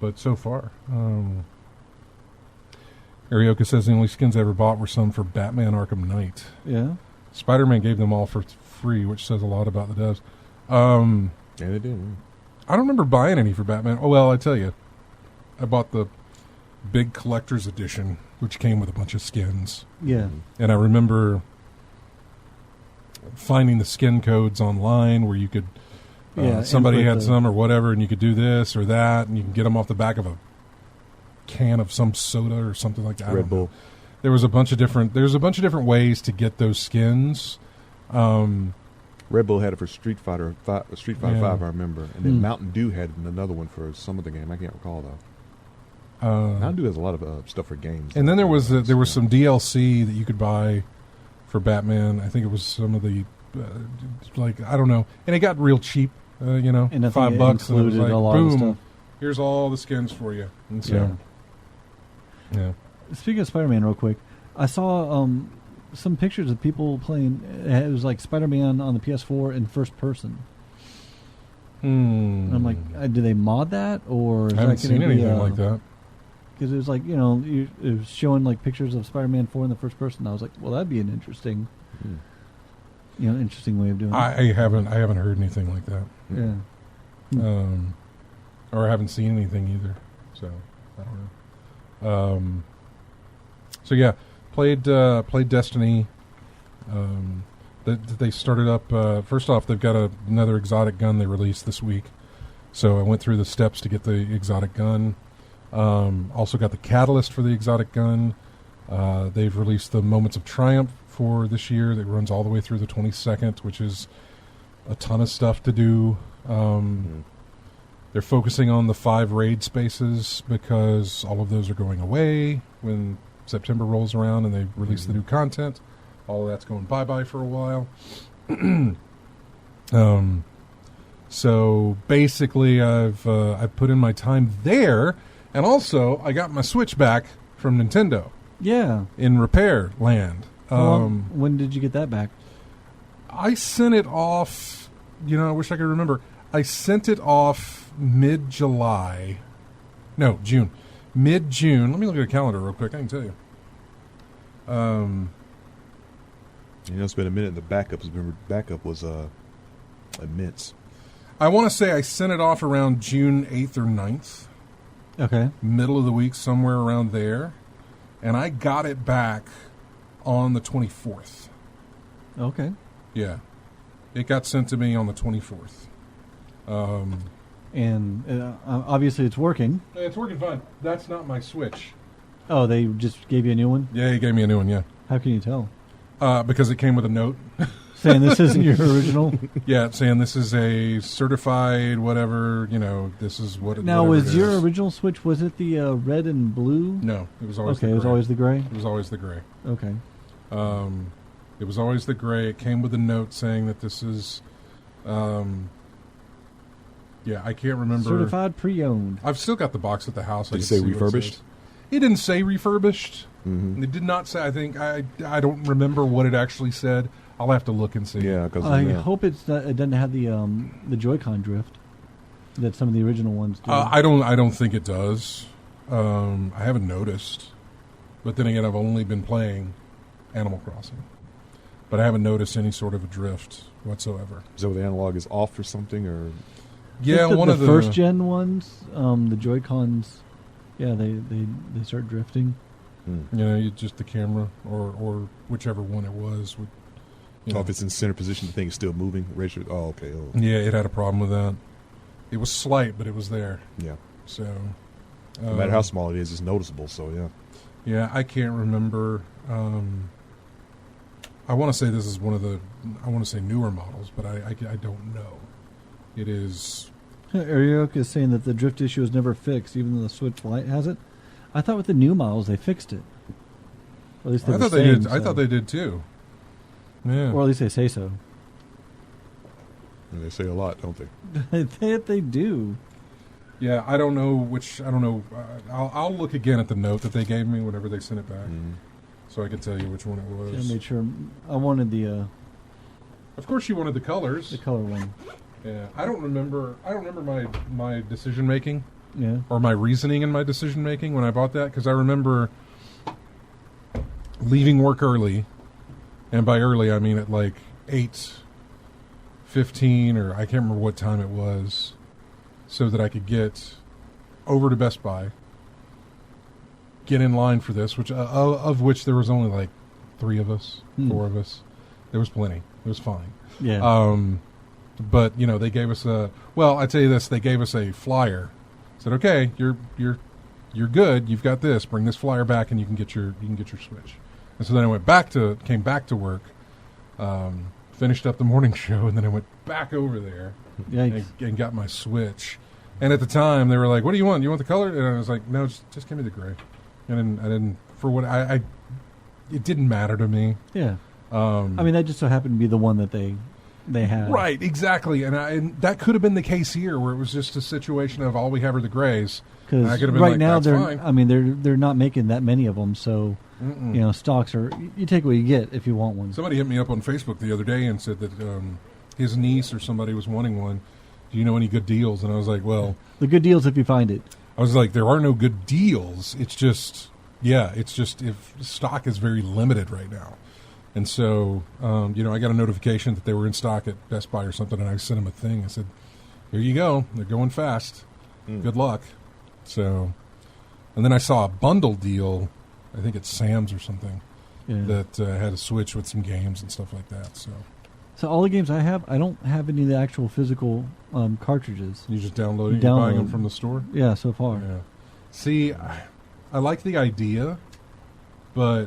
But so far, Arioka says the only skins I ever bought were some for Batman Arkham Knight. Yeah. Spider-Man gave them all for free, which says a lot about the devs. Yeah, they did. I don't remember buying any for Batman. Oh, well, I tell you, I bought the big collector's edition, which came with a bunch of skins. Yeah. And I remember finding the skin codes online where you could, somebody had some or whatever, and you could do this or that, and you can get them off the back of a can of some soda or something like that. Red Bull. There's a bunch of different ways to get those skins. Red Bull had it for Street Fighter 5, I remember, and then Mountain Dew had another one for some of the game. I can't recall though. Mountain Dew has a lot of stuff for games. And then there was some DLC that you could buy for Batman. I think it was some of the I don't know, and it got real cheap. And $5, and it was like, a lot boom, of stuff. Here's all the skins for you. And so, yeah. Speaking of Spider-Man, real quick, I saw some pictures of people playing. It was like Spider-Man on the PS4 in first person. And I'm like, do they mod that, or is I haven't that gonna seen anything like that? Because it was like, it was showing like pictures of Spider-Man 4 in the first person. I was like, well, that'd be an interesting, interesting way of doing it. I haven't heard anything like that. Yeah. Or I haven't seen anything either. So I don't know. So yeah, played Destiny. They started up. First off, they've got another exotic gun they released this week. So I went through the steps to get the exotic gun. Also got the catalyst for the exotic gun. They've released the Moments of Triumph for this year that runs all the way through the 22nd, which is a ton of stuff to do. They're focusing on the 5 raid spaces because all of those are going away when September rolls around and they release the new content. All of that's going bye-bye for a while. So basically I've put in my time there, and also I got my Switch back from Nintendo. Yeah. In repair land. When did you get that back? I sent it off, I wish I could remember. I sent it off mid-July. No, June. Mid-June. Let me look at the calendar real quick. I can tell you. It's been a minute. The backup was immense. I want to say I sent it off around June 8th or 9th. Okay. Middle of the week, somewhere around there. And I got it back on the 24th. Okay. Yeah. It got sent to me on the 24th. And obviously it's working. It's working fine. That's not my Switch. Oh, they just gave you a new one? Yeah, he gave me a new one, yeah. How can you tell? Because it came with a note. Saying this isn't your original? Yeah, saying this is a certified whatever, this is what it Now, was your original Switch, was it the red and blue? No, it was always the gray. Okay, it was always the gray? It was always the gray. Okay. It was always the gray. It came with a note saying that this is... yeah, I can't remember. Certified pre-owned. I've still got the box at the house. Did it say refurbished? It didn't say refurbished. It did not say. I think I don't remember what it actually said. I'll have to look and see. Yeah, because I hope it doesn't have the Joy-Con drift that some of the original ones do. I don't think it does. I haven't noticed. But then again, I've only been playing Animal Crossing, but I haven't noticed any sort of a drift whatsoever. So the analog is off or something, or yeah, one of the first gen ones, the Joy-Cons. Yeah, they start drifting. Just the camera or whichever one it was. Would, if it's in center position, the thing is still moving. Oh, okay. Oh. Yeah, it had a problem with that. It was slight, but it was there. Yeah. So, no matter how small it is, it's noticeable. So yeah. Yeah, I can't remember. I want to say this is one of the. I want to say newer models, but I don't know. It is. Ariok is saying that the drift issue is never fixed, even though the Switch Lite has it. I thought with the new models they fixed it. Or at least I thought they did. I thought they did too. Yeah. Or at least they say so. And they say a lot, don't they? They do. Yeah, I don't know which. I don't know. I'll look again at the note that they gave me whenever they sent it back, so I can tell you which one it was. I made sure. I wanted the. Of course, you wanted the colors. The color one. Yeah, I don't remember my decision making. Yeah. Or my reasoning in my decision making when I bought that, because I remember leaving work early, and by early I mean at like 8:15 or I can't remember what time it was, so that I could get over to Best Buy, get in line for this, which of which there was only like 3 of us, 4 of us. There was plenty. It was fine. Yeah. But they gave us I tell you this, they gave us a flyer. Said, okay, you're good. You've got this. Bring this flyer back, and you can get your Switch. And so then I came back to work, finished up the morning show, and then I went back over there and got my Switch. And at the time, they were like, "What do you want? You want the color?" And I was like, "No, just give me the gray." And I didn't for what I it didn't matter to me. Yeah. I mean, that just so happened to be the one that they had. Right, exactly. And that could have been the case here, where it was just a situation of all we have are the grays. Because right now they're not making that many of them, so stocks are, you take what you get if you want one. Somebody hit me up on Facebook the other day and said that his niece or somebody was wanting one. Do you know any good deals? And I was like, well, the good deals if you find it. I was like, there are no good deals. It's just if stock is very limited right now. And so, I got a notification that they were in stock at Best Buy or something, and I sent them a thing. I said, here you go. They're going fast. Good luck. So, and then I saw a bundle deal, I think it's Sam's or something, that had a Switch with some games and stuff like that. So all the games I have, I don't have any of the actual physical cartridges. You just download it? You're buying them from the store? Yeah, so far. Yeah. See, I like the idea, but...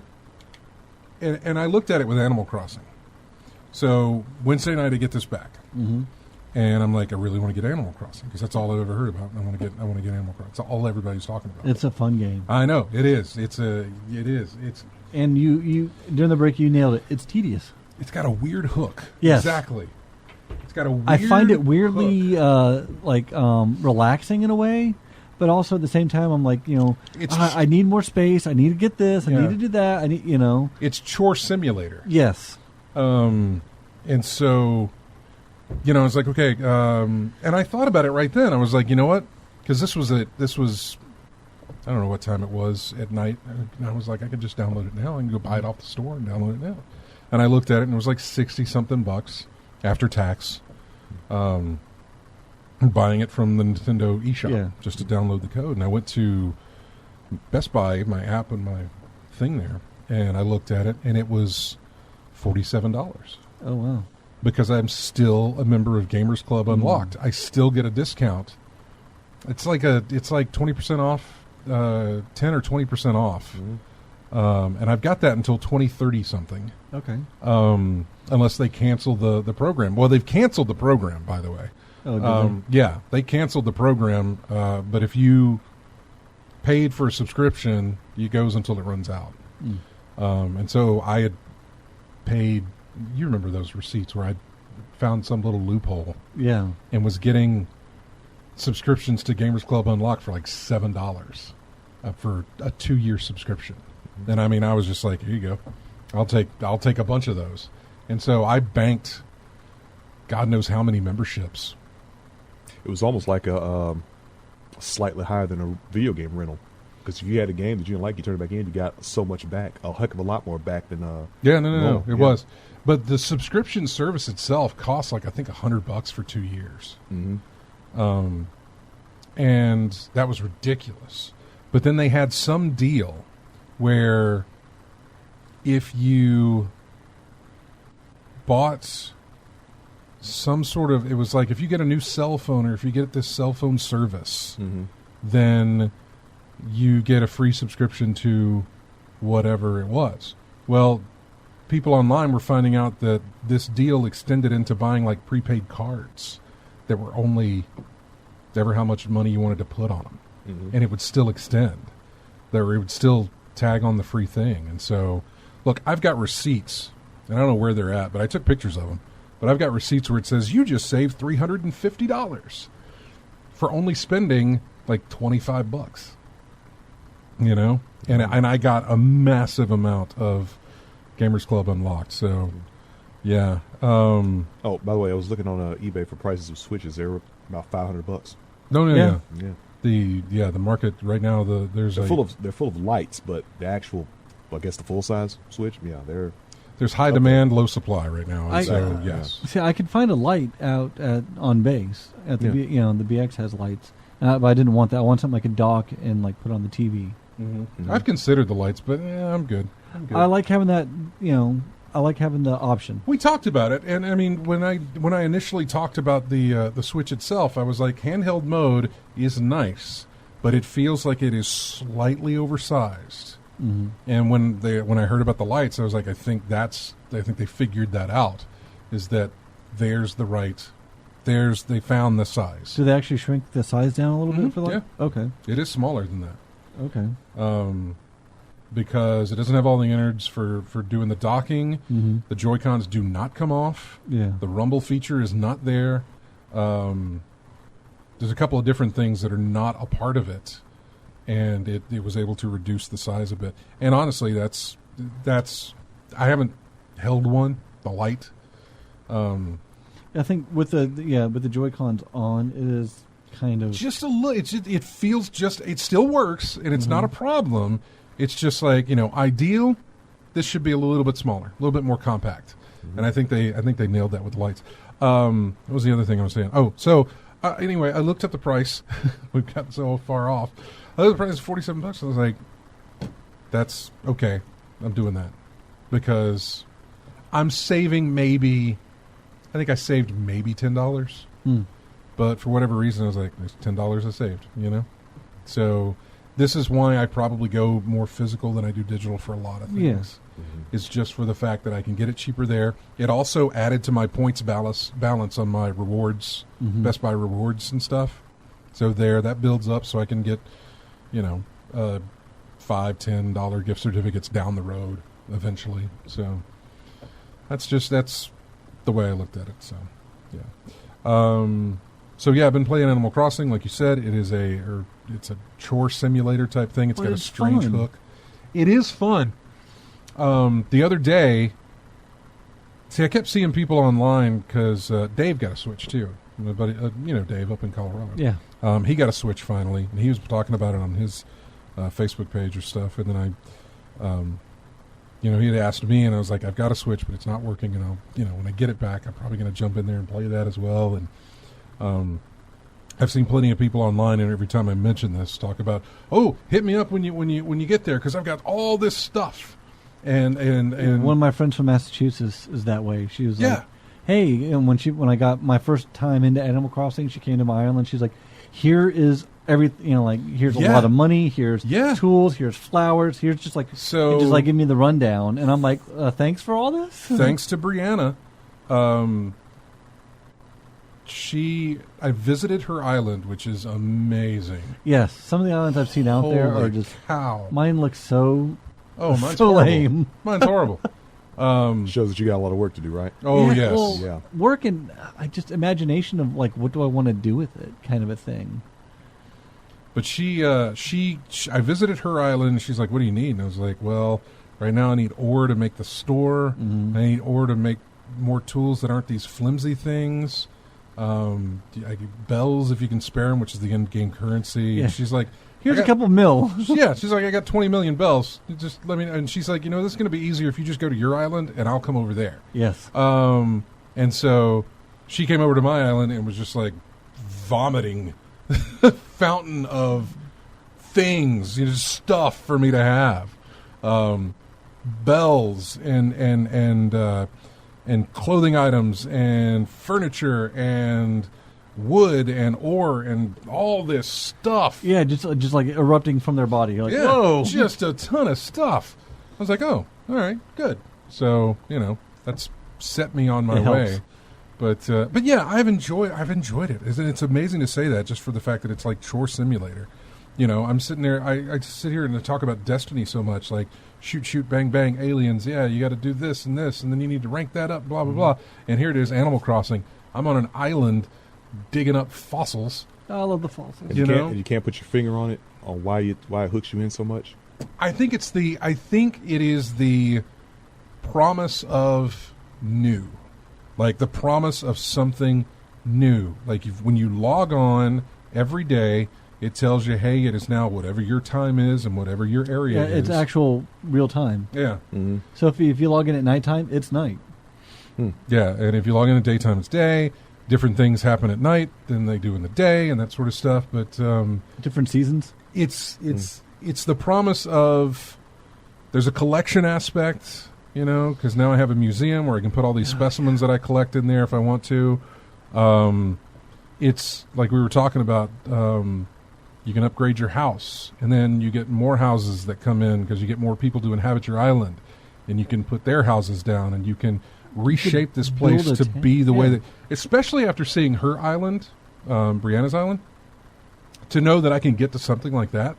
And I looked at it with Animal Crossing. So Wednesday night I get this back, and I'm like, I really want to get Animal Crossing because that's all I've ever heard about. I want to get Animal Crossing. It's all everybody's talking about. It's a fun game. I know it is. It is. And you during the break you nailed it. It's tedious. It's got a weird hook. Yes, exactly. It's got a weird I find it weirdly relaxing in a way. But also at the same time, I'm like, I need more space. I need to get this. I need to do that. I need, It's chore simulator. Yes. And so, it's like, okay. And I thought about it right then. I was like, you know what? Because this was, I don't know what time it was at night. And I was like, I could just download it now. I can go buy it off the store and download it now. And I looked at it, and it was like $60-something after tax. Buying it from the Nintendo eShop just to download the code. And I went to Best Buy, my app and my thing there, and I looked at it, and it was $47. Oh, wow. Because I'm still a member of Gamers Club Unlocked. I still get a discount. It's like 20% off, 10 or 20% off. And I've got that until 2030 something. Okay. Unless they cancel the program. Well, they've canceled the program, by the way. Oh, yeah, they canceled the program, but if you paid for a subscription, it goes until it runs out. And so I had paid, you remember those receipts where I found some little loophole. Yeah. And was getting subscriptions to Gamers Club Unlocked for like $7 for a 2-year subscription. And I mean, I was just like, here you go. I'll take a bunch of those. And so I banked God knows how many memberships. It was almost like a slightly higher than a video game rental. Because if you had a game that you didn't like, you turned it back in, you got so much back, a heck of a lot more back than no, it was. But the subscription service itself costs like I think $100 for 2 years. And that was ridiculous. But then they had some deal where if you bought some sort of, it was like if you get a new cell phone or if you get this cell phone service, then you get a free subscription to whatever it was. Well, people online were finding out that this deal extended into buying like prepaid cards that were only ever how much money you wanted to put on them. And it would still extend. It would still tag on the free thing. And so, look, I've got receipts, and I don't know where they're at, but I took pictures of them. But I've got receipts where it says, you just saved $350 for only spending like $25. You know? And I got a massive amount of Gamers Club unlocked. So, yeah. Oh, by the way, I was looking on eBay for prices of Switches. They were about $500. No. Yeah. The market right now, they're full of lights, but the actual, I guess the full size Switch, there's high demand, low supply right now. And so yes. See, I could find a light out on base at the the BX has lights, but I didn't want that. I want something I could dock and like put on the TV. I've considered the lights, but I'm good. I like having that. I like having the option. We talked about it, and I mean, when I initially talked about the Switch itself, I was like, handheld mode is nice, but it feels like it is slightly oversized. And when I heard about the lights, I was like, I think they figured that out, is that they found the size. Do they actually shrink the size down a little bit for the light? Yeah. Okay. It is smaller than that. Okay. Because it doesn't have all the innards for doing the docking. The Joy-Cons do not come off. Yeah. The rumble feature is not there. There's a couple of different things that are not a part of it. And it was able to reduce the size a bit. And honestly, that's I haven't held one, the light. I think with the Joy-Cons on, it is kind of just a little. It feels it still works, and it's not a problem. It's just like, ideal. This should be a little bit smaller, a little bit more compact. And I think they nailed that with the lights. What was the other thing I was saying? Oh, so anyway, I looked at the price. We've gotten so far off. I looked at the price is $47. I was like, that's okay. I'm doing that because I'm saving maybe. I think I saved maybe $10. But for whatever reason, I was like, there's $10 I saved. So. This is why I probably go more physical than I do digital for a lot of things. Yes. It's just for the fact that I can get it cheaper there. It also added to my points balance on my rewards, Best Buy rewards and stuff. So that builds up so I can get, $5, $10 gift certificates down the road eventually. So that's the way I looked at it. So, yeah. I've been playing Animal Crossing. Like you said, it's a chore simulator type thing. It's got a strange hook. It is fun. The other day, I kept seeing people online because Dave got a Switch too. My buddy, Dave up in Colorado. Yeah. He got a Switch finally, and he was talking about it on his Facebook page or stuff. And then he had asked me, and I was like, I've got a Switch, but it's not working. And when I get it back, I'm probably going to jump in there and play that as well. And I've seen plenty of people online, and every time I mention this, talk about, hit me up when you get there because I've got all this stuff. And one of my friends from Massachusetts is that way. She was like, hey, and when I got my first time into Animal Crossing, she came to my island. She's like, here is everything. Here's a lot of money. Here's tools. Here's flowers. Here's just like give me the rundown. And I'm like, thanks for all this. Thanks to Brianna. I visited her island, which is amazing. Yes, some of the islands I've seen out there are just. Cow. Mine looks so. Mine's so horrible. lame. Mine's horrible. Shows that you got a lot of work to do, right? Oh yes. Well, work and imagination of like what do I want to do with it, kind of a thing. But I visited her island, and she's like, "What do you need?" And I was like, "Well, right now I need ore to make the store. I need ore to make more tools that aren't these flimsy things." Bells if you can spare them, which is the in-game currency. Yeah. And she's like, here's a couple mil. She's like, I got 20 million bells. Just let me. And she's like, this is going to be easier if you just go to your island and I'll come over there. Yes. And so she came over to my island and was just like vomiting fountain of things, stuff for me to have. bells and clothing items and furniture and wood and ore and all this stuff. Yeah, just like erupting from their body. You're like, Yeah, whoa! just a ton of stuff. I was like, oh, all right, good. So that's set me on my It helps. way. But yeah, I've enjoyed it. It's amazing to say that just for the fact that it's like chore simulator. I'm sitting there. I sit here and talk about Destiny so much, like shoot, bang, bang, aliens. Yeah, you got to do this, and then you need to rank that up, blah, blah, blah. And here it is, Animal Crossing. I'm on an island digging up fossils. I love the fossils. And you can't put your finger on it, on why it hooks you in so much. I think it is the promise of new, like the promise of something new. Like when you log on every day, it tells you, hey, it is now whatever your time is and whatever your area is. It's actual real time. Yeah. Mm-hmm. So if you log in at nighttime, it's night. Yeah, and if you log in at daytime, it's day. Different things happen at night than they do in the day and that sort of stuff. But Different seasons. it's the promise of there's a collection aspect, because now I have a museum where I can put all these specimens that I collect in there if I want to. It's like we were talking about. You can upgrade your house, and then you get more houses that come in because you get more people to inhabit your island, and you can put their houses down, and you can reshape this place to be the way that, especially after seeing her island, Brianna's island, to know that I can get to something like that,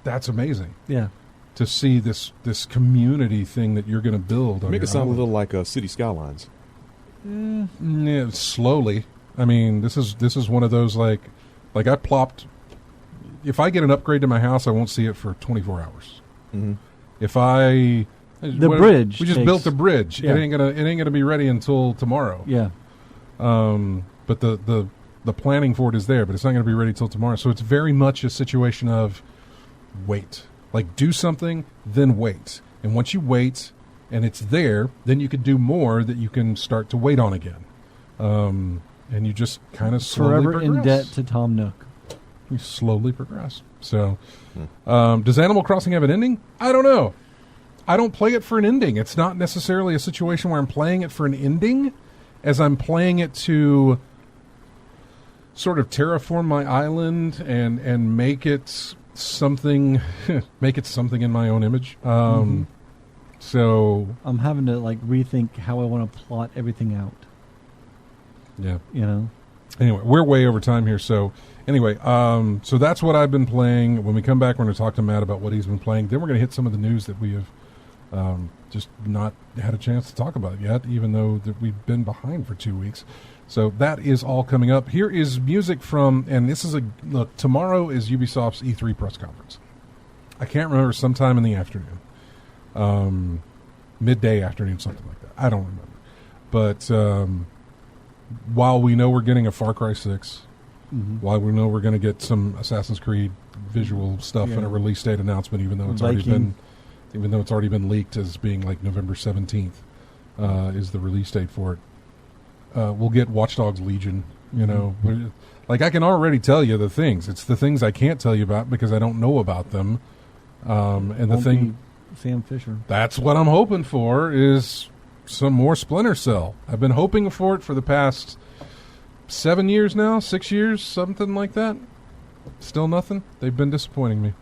that's amazing. Yeah. To see this community thing that you're going to build. Make it sound a little like City Skylines. Yeah, slowly. I mean, this is one of those like I plopped. If I get an upgrade to my house, I won't see it for 24 hours. Mm-hmm. If I bridge, we just built the bridge. Yeah. It ain't gonna be ready until tomorrow. Yeah. But the planning for it is there, but it's not gonna be ready till tomorrow. So it's very much a situation of wait. Like do something, then wait. And once you wait and it's there, then you can do more that you can start to wait on again. And you just kind of slowly Forever progress. in debt to Tom Nook. You slowly progress. So, does Animal Crossing have an ending? I don't know. I don't play it for an ending. It's not necessarily a situation where I'm playing it for an ending, as I'm playing it to sort of terraform my island and make it something, make it something in my own image. So I'm having to rethink how I want to plot everything out. Yeah. Anyway, we're way over time here. So anyway, so that's what I've been playing. When we come back, we're going to talk to Matt about what he's been playing. Then we're going to hit some of the news that we have just not had a chance to talk about yet, even though that we've been behind for 2 weeks. So that is all coming up. Here is music from, and this is look, tomorrow is Ubisoft's E3 press conference. I can't remember, sometime in the afternoon. Midday afternoon, something like that. I don't remember. But while we know we're getting a Far Cry 6, while we know we're going to get some Assassin's Creed visual stuff and a release date announcement, even though it's already been leaked as being like November 17th is the release date for it. We'll get Watch Dogs Legion. Like I can already tell you the things. It's the things I can't tell you about because I don't know about them. And the thing, Sam Fisher. That's what I'm hoping for is some more Splinter Cell. I've been hoping for it for the past 7 years now, 6 years, something like that. Still nothing. They've been disappointing me.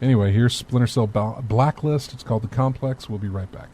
Anyway, here's Splinter Cell Blacklist. It's called The Complex. We'll be right back.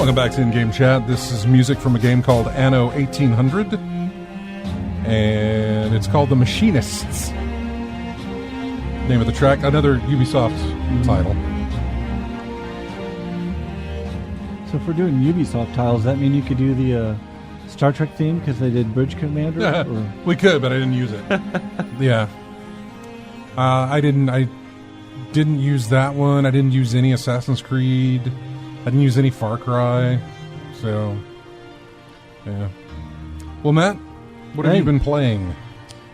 Welcome back to In-Game Chat. This is music from a game called Anno 1800, and it's called The Machinists. Name of the track, another Ubisoft title. So if we're doing Ubisoft titles, does that mean you could do the Star Trek theme because they did Bridge Commander? Or? We could, but I didn't use it. Yeah. I didn't use that one. I didn't use any Assassin's Creed. I didn't use any Far Cry. So, yeah. Well, Matt, what have you been playing?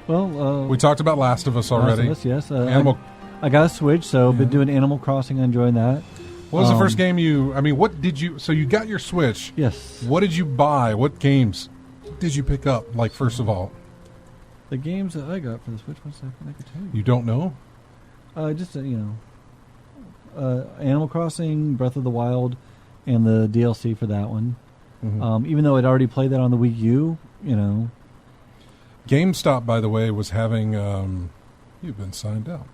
Well, we talked about Last of Us already. Last of Us, yes. I got a Switch, so been doing Animal Crossing, enjoying that. What was the first game what did you... So you got your Switch. Yes. What did you buy? What games did you pick up, first of all? The games that I got for the Switch, 1 second, I could tell you. You don't know? Just, Animal Crossing, Breath of the Wild, and the DLC for that one. Mm-hmm. Even though I'd already played that on the Wii U, GameStop, by the way, was having... you've been signed out.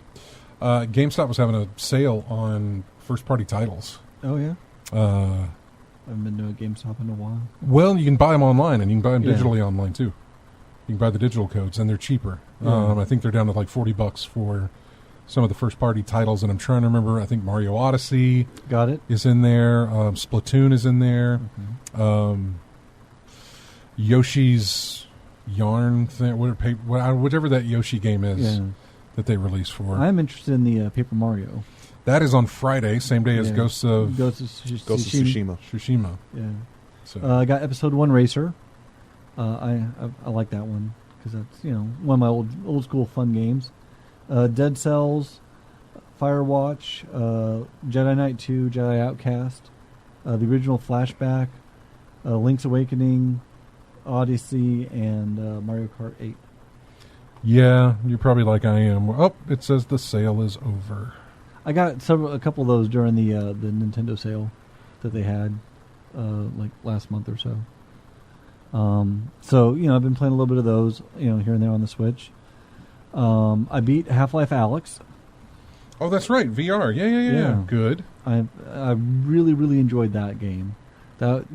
GameStop was having a sale on first-party titles. Oh, yeah? I haven't been to a GameStop in a while. Well, you can buy them online, and you can buy them digitally online, too. You can buy the digital codes, and they're cheaper. I think they're down to $40 for some of the first-party titles, and I'm trying to remember, I think Mario Odyssey got it is in there. Splatoon is in there. Mm-hmm. Yoshi's Yarn thing, whatever that Yoshi game is that they released for. I'm interested in the Paper Mario. That is on Friday, same day as Ghosts of Tsushima. Yeah. So. I got Episode 1 Racer. I like that one because that's one of my old school fun games. Dead Cells, Firewatch, Jedi Knight 2, Jedi Outcast, the original Flashback, Link's Awakening, Odyssey, and Mario Kart 8. Yeah, you're probably like I am. Oh, it says the sale is over. I got a couple of those during the Nintendo sale that they had last month or so. So I've been playing a little bit of those here and there on the Switch. I beat Half-Life Alyx. Oh, that's right, VR. Yeah. Good. I really, really enjoyed that game. That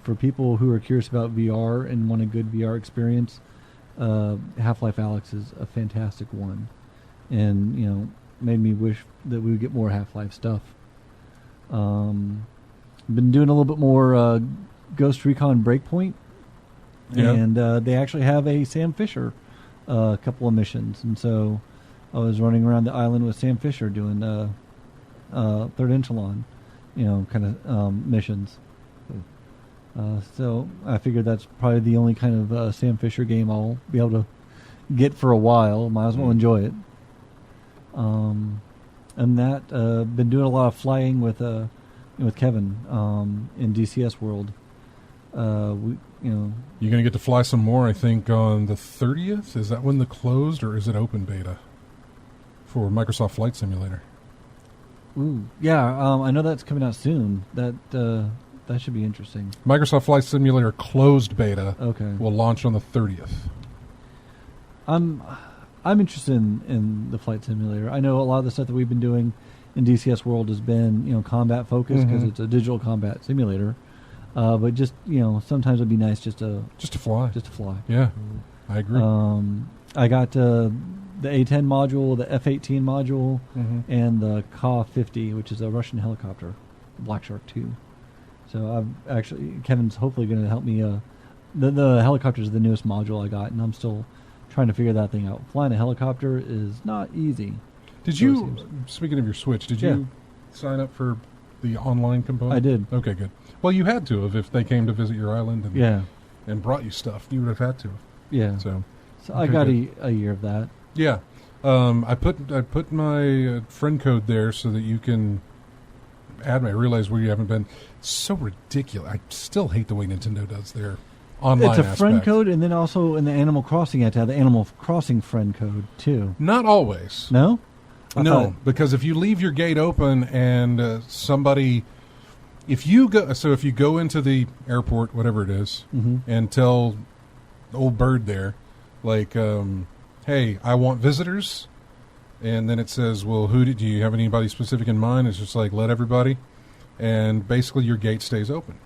for people who are curious about VR and want a good VR experience, Half-Life Alyx is a fantastic one, and made me wish that we would get more Half-Life stuff. Been doing a little bit more Ghost Recon Breakpoint, and they actually have a Sam Fisher couple of missions, and so I was running around the island with Sam Fisher doing third echelon, kind of missions. So I figured that's probably the only kind of Sam Fisher game I'll be able to get for a while. Might as well enjoy it. And that been doing a lot of flying with Kevin in DCS World. You're going to get to fly some more, I think, on the 30th. Is that when the closed, or is it open beta for Microsoft Flight Simulator? Ooh, yeah. I know that's coming out soon. That should be interesting. Microsoft Flight Simulator closed beta will launch on the 30th. I'm interested in the Flight Simulator. I know a lot of the stuff that we've been doing in DCS World has been combat focused because it's a digital combat simulator. But just sometimes it'd be nice just to fly. Yeah, I agree. I got the A-10 module, the F-18 module, and the Ka-50, which is a Russian helicopter, Black Shark 2. So Kevin's hopefully going to help me. The helicopter is the newest module I got, and I'm still trying to figure that thing out. Flying a helicopter is not easy. Did you? Speaking of your Switch, did you sign up for the online component? I did. Okay, good. Well, you had to have if they came to visit your island and brought you stuff. You would have had to. Yeah. So I got a year of that. Yeah. I put my friend code there so that you can add me. I realize where you haven't been. It's so ridiculous. I still hate the way Nintendo does their online It's a aspect. friend code, and then also in the Animal Crossing, you have to have the Animal Crossing friend code, too. Not always. No? No, because if you leave your gate open and somebody... If you go into the airport, whatever it is, and tell the old bird there, hey, I want visitors, and then it says, well, do you have anybody specific in mind? It's just let everybody, and basically your gate stays open.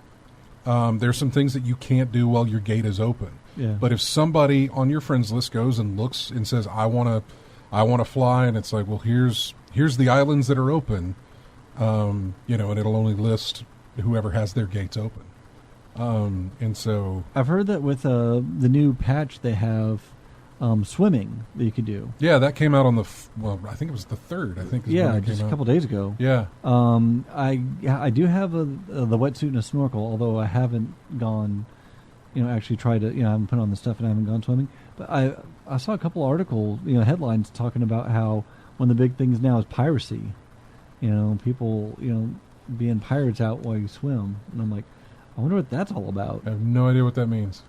There's some things that you can't do while your gate is open. Yeah. But if somebody on your friends list goes and looks and says, I want to fly, and it's like, well, here's the islands that are open, and it'll only list whoever has their gates open. And so I've heard that with the new patch they have swimming that you could do. Yeah, that came out on I think it was the 3rd. I think. Just a couple days ago. Yeah. I do have the wetsuit and a snorkel, although I haven't gone, actually tried to, I haven't put on the stuff and I haven't gone swimming. But I saw a couple articles, headlines talking about how one of the big things now is piracy. People, being pirates out while you swim, and I'm like, I wonder what that's all about. I have no idea what that means.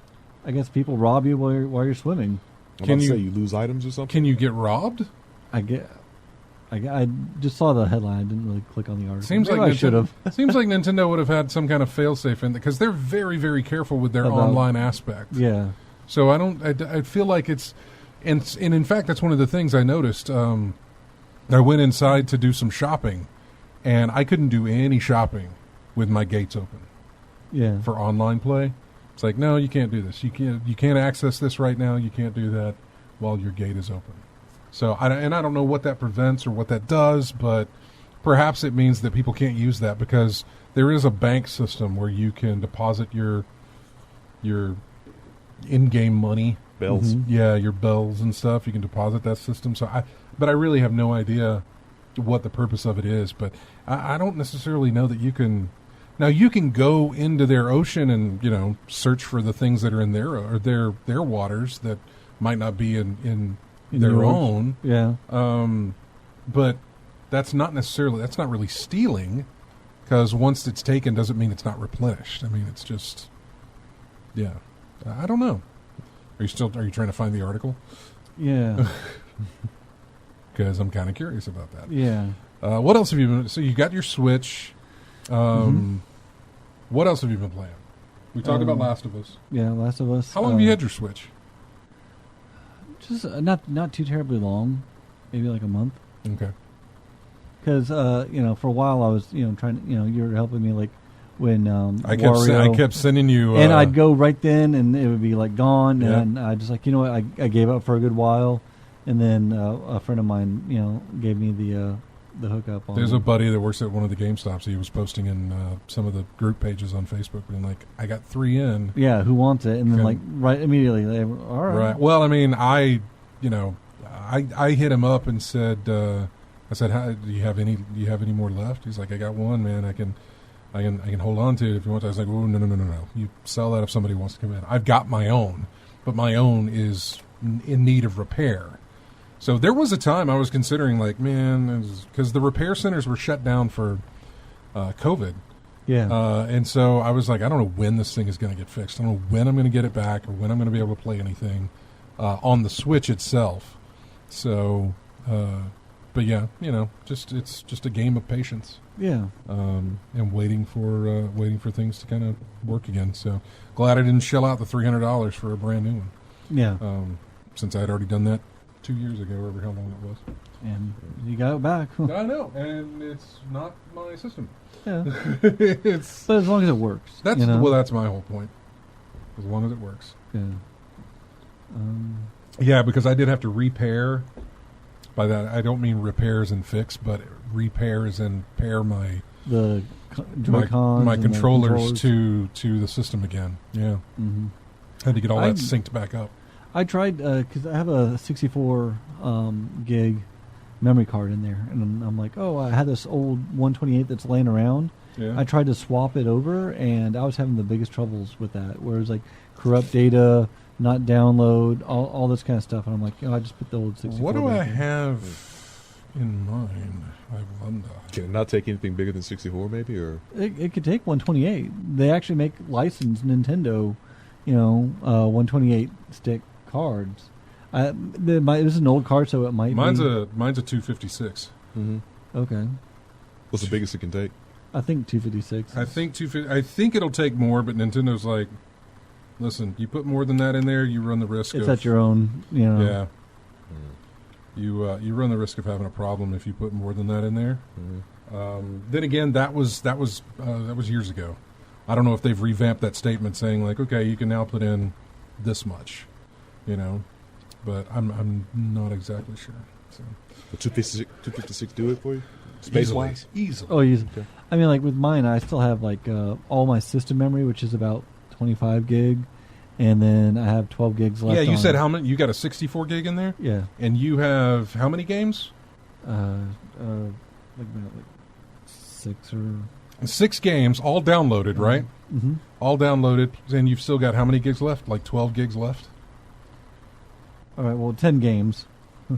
I guess people rob you while you're swimming. Can you say you lose items or something? Can you get robbed? I just saw the headline. I didn't really click on the article. Seems Maybe like I should have. Seems like Nintendo would have had some kind of fail-safe in it because they're very, very careful with their online aspect. Yeah. So I feel like it's, and in fact that's one of the things I noticed. I went inside to do some shopping, and I couldn't do any shopping with my gates open. Yeah. For online play, it's like, no, you can't do this. You can't access this right now. You can't do that while your gate is open. So I don't know what that prevents or what that does, but perhaps it means that people can't use that because there is a bank system where you can deposit your in-game money. Bells. Mm-hmm. Yeah, your bells and stuff. You can deposit that system. But I really have no idea what the purpose of it is. But I don't necessarily know that you can. Now you can go into their ocean and search for the things that are in their waters that might not be in their own. Yeah. But that's not really stealing, because once it's taken doesn't mean it's not replenished. I mean, it's just, yeah. I don't know. Are you trying to find the article? Yeah. Because I'm kind of curious about that. Yeah. What else have you been? So you got your Switch. What else have you been playing? We talked about Last of Us. Yeah, Last of Us. How long have you had your Switch? Just not too terribly long, maybe like a month. Okay. Because for a while I was trying to you were helping me like when I kept sending you and I'd go right then and it would be like gone yeah. and I just like I gave up for a good while, and then a friend of mine gave me the hookup on. There's a buddy that works at one of the GameStops. He was posting in some of the group pages on Facebook, being like, "I got 3 in." Yeah, who wants it? And then like right immediately they were, all right. Right. Well, I mean, I hit him up and said, I said, do you have any more left? He's like, I got one, man. I can hold on to it if you want to. I was like, oh no. You sell that if somebody wants to come in. I've got my own, but my own is in need of repair. So there was a time I was considering, like, man, because the repair centers were shut down for COVID. Yeah. And so I was like, I don't know when this thing is going to get fixed. I don't know when I'm going to get it back or when I'm going to be able to play anything on the Switch itself. So, but yeah, it's just a game of patience. Yeah. And waiting for things to kind of work again. So glad I didn't shell out the $300 for a brand new one. Yeah. Since I had already done that 2 years ago, or how long it was. And you got it back. I know, and it's not my system. Yeah. But as long as it works. Well, that's my whole point. As long as it works. Yeah. Yeah, because I did have to repair. By that, I don't mean repairs and fix, but repairs and pair my Joy-Cons my and controllers to the system again. Yeah. Mm-hmm. Had to get all that synced back up. I tried because I have a 64 gig memory card in there, and I'm like, I had this old 128 that's laying around. Yeah. I tried to swap it over, and I was having the biggest troubles with that. Where it was like corrupt data, not download, all this kind of stuff, and I'm like, I just put the old 64. What do I have in mind? I wonder. Can it not take anything bigger than 64, maybe, or it could take 128. They actually make licensed Nintendo, 128 stick cards. This is an old card, so it might. Mine's a 256. Mm-hmm. Okay. What's the biggest it can take? I think 256. I think it'll take more, but Nintendo's like, listen, you put more than that in there, you run the risk. It's at your own, Yeah. You run the risk of having a problem if you put more than that in there. Mm-hmm. Then again, that was years ago. I don't know if they've revamped that statement saying like, okay, you can now put in this much, but I'm not exactly sure. So. Will 256 do it for you? Space-wise? Easily. Oh, easy. Okay. I mean, like with mine, I still have like all my system memory, which is about 25 gig, and then I have 12 gigs left. Yeah, you said how many? You got a 64 gig in there? Yeah. And you have how many games? Like 6 or 6 games, all downloaded, right? Mm-hmm. All downloaded, and you've still got how many gigs left? Like 12 gigs left? All right. Well, 10 games.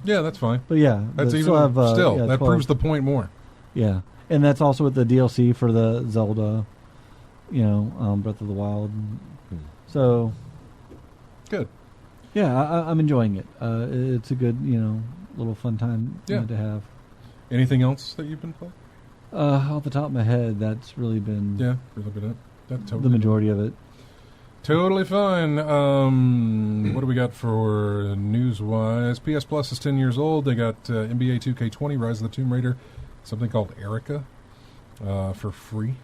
Yeah, that's fine. But yeah, That's but even still have, still. yeah, that 12. proves the point more. Yeah, and that's also with the DLC for the Zelda, Breath of the Wild. So, Good. yeah, I'm enjoying it. It's a good, little fun time to have. Anything else that you've been playing? Off the top of my head, that's really been really been it. That totally the majority of it. Totally fine. What do we got for news-wise? PS Plus is 10 years old. They got NBA 2K20, Rise of the Tomb Raider, something called Erica for free.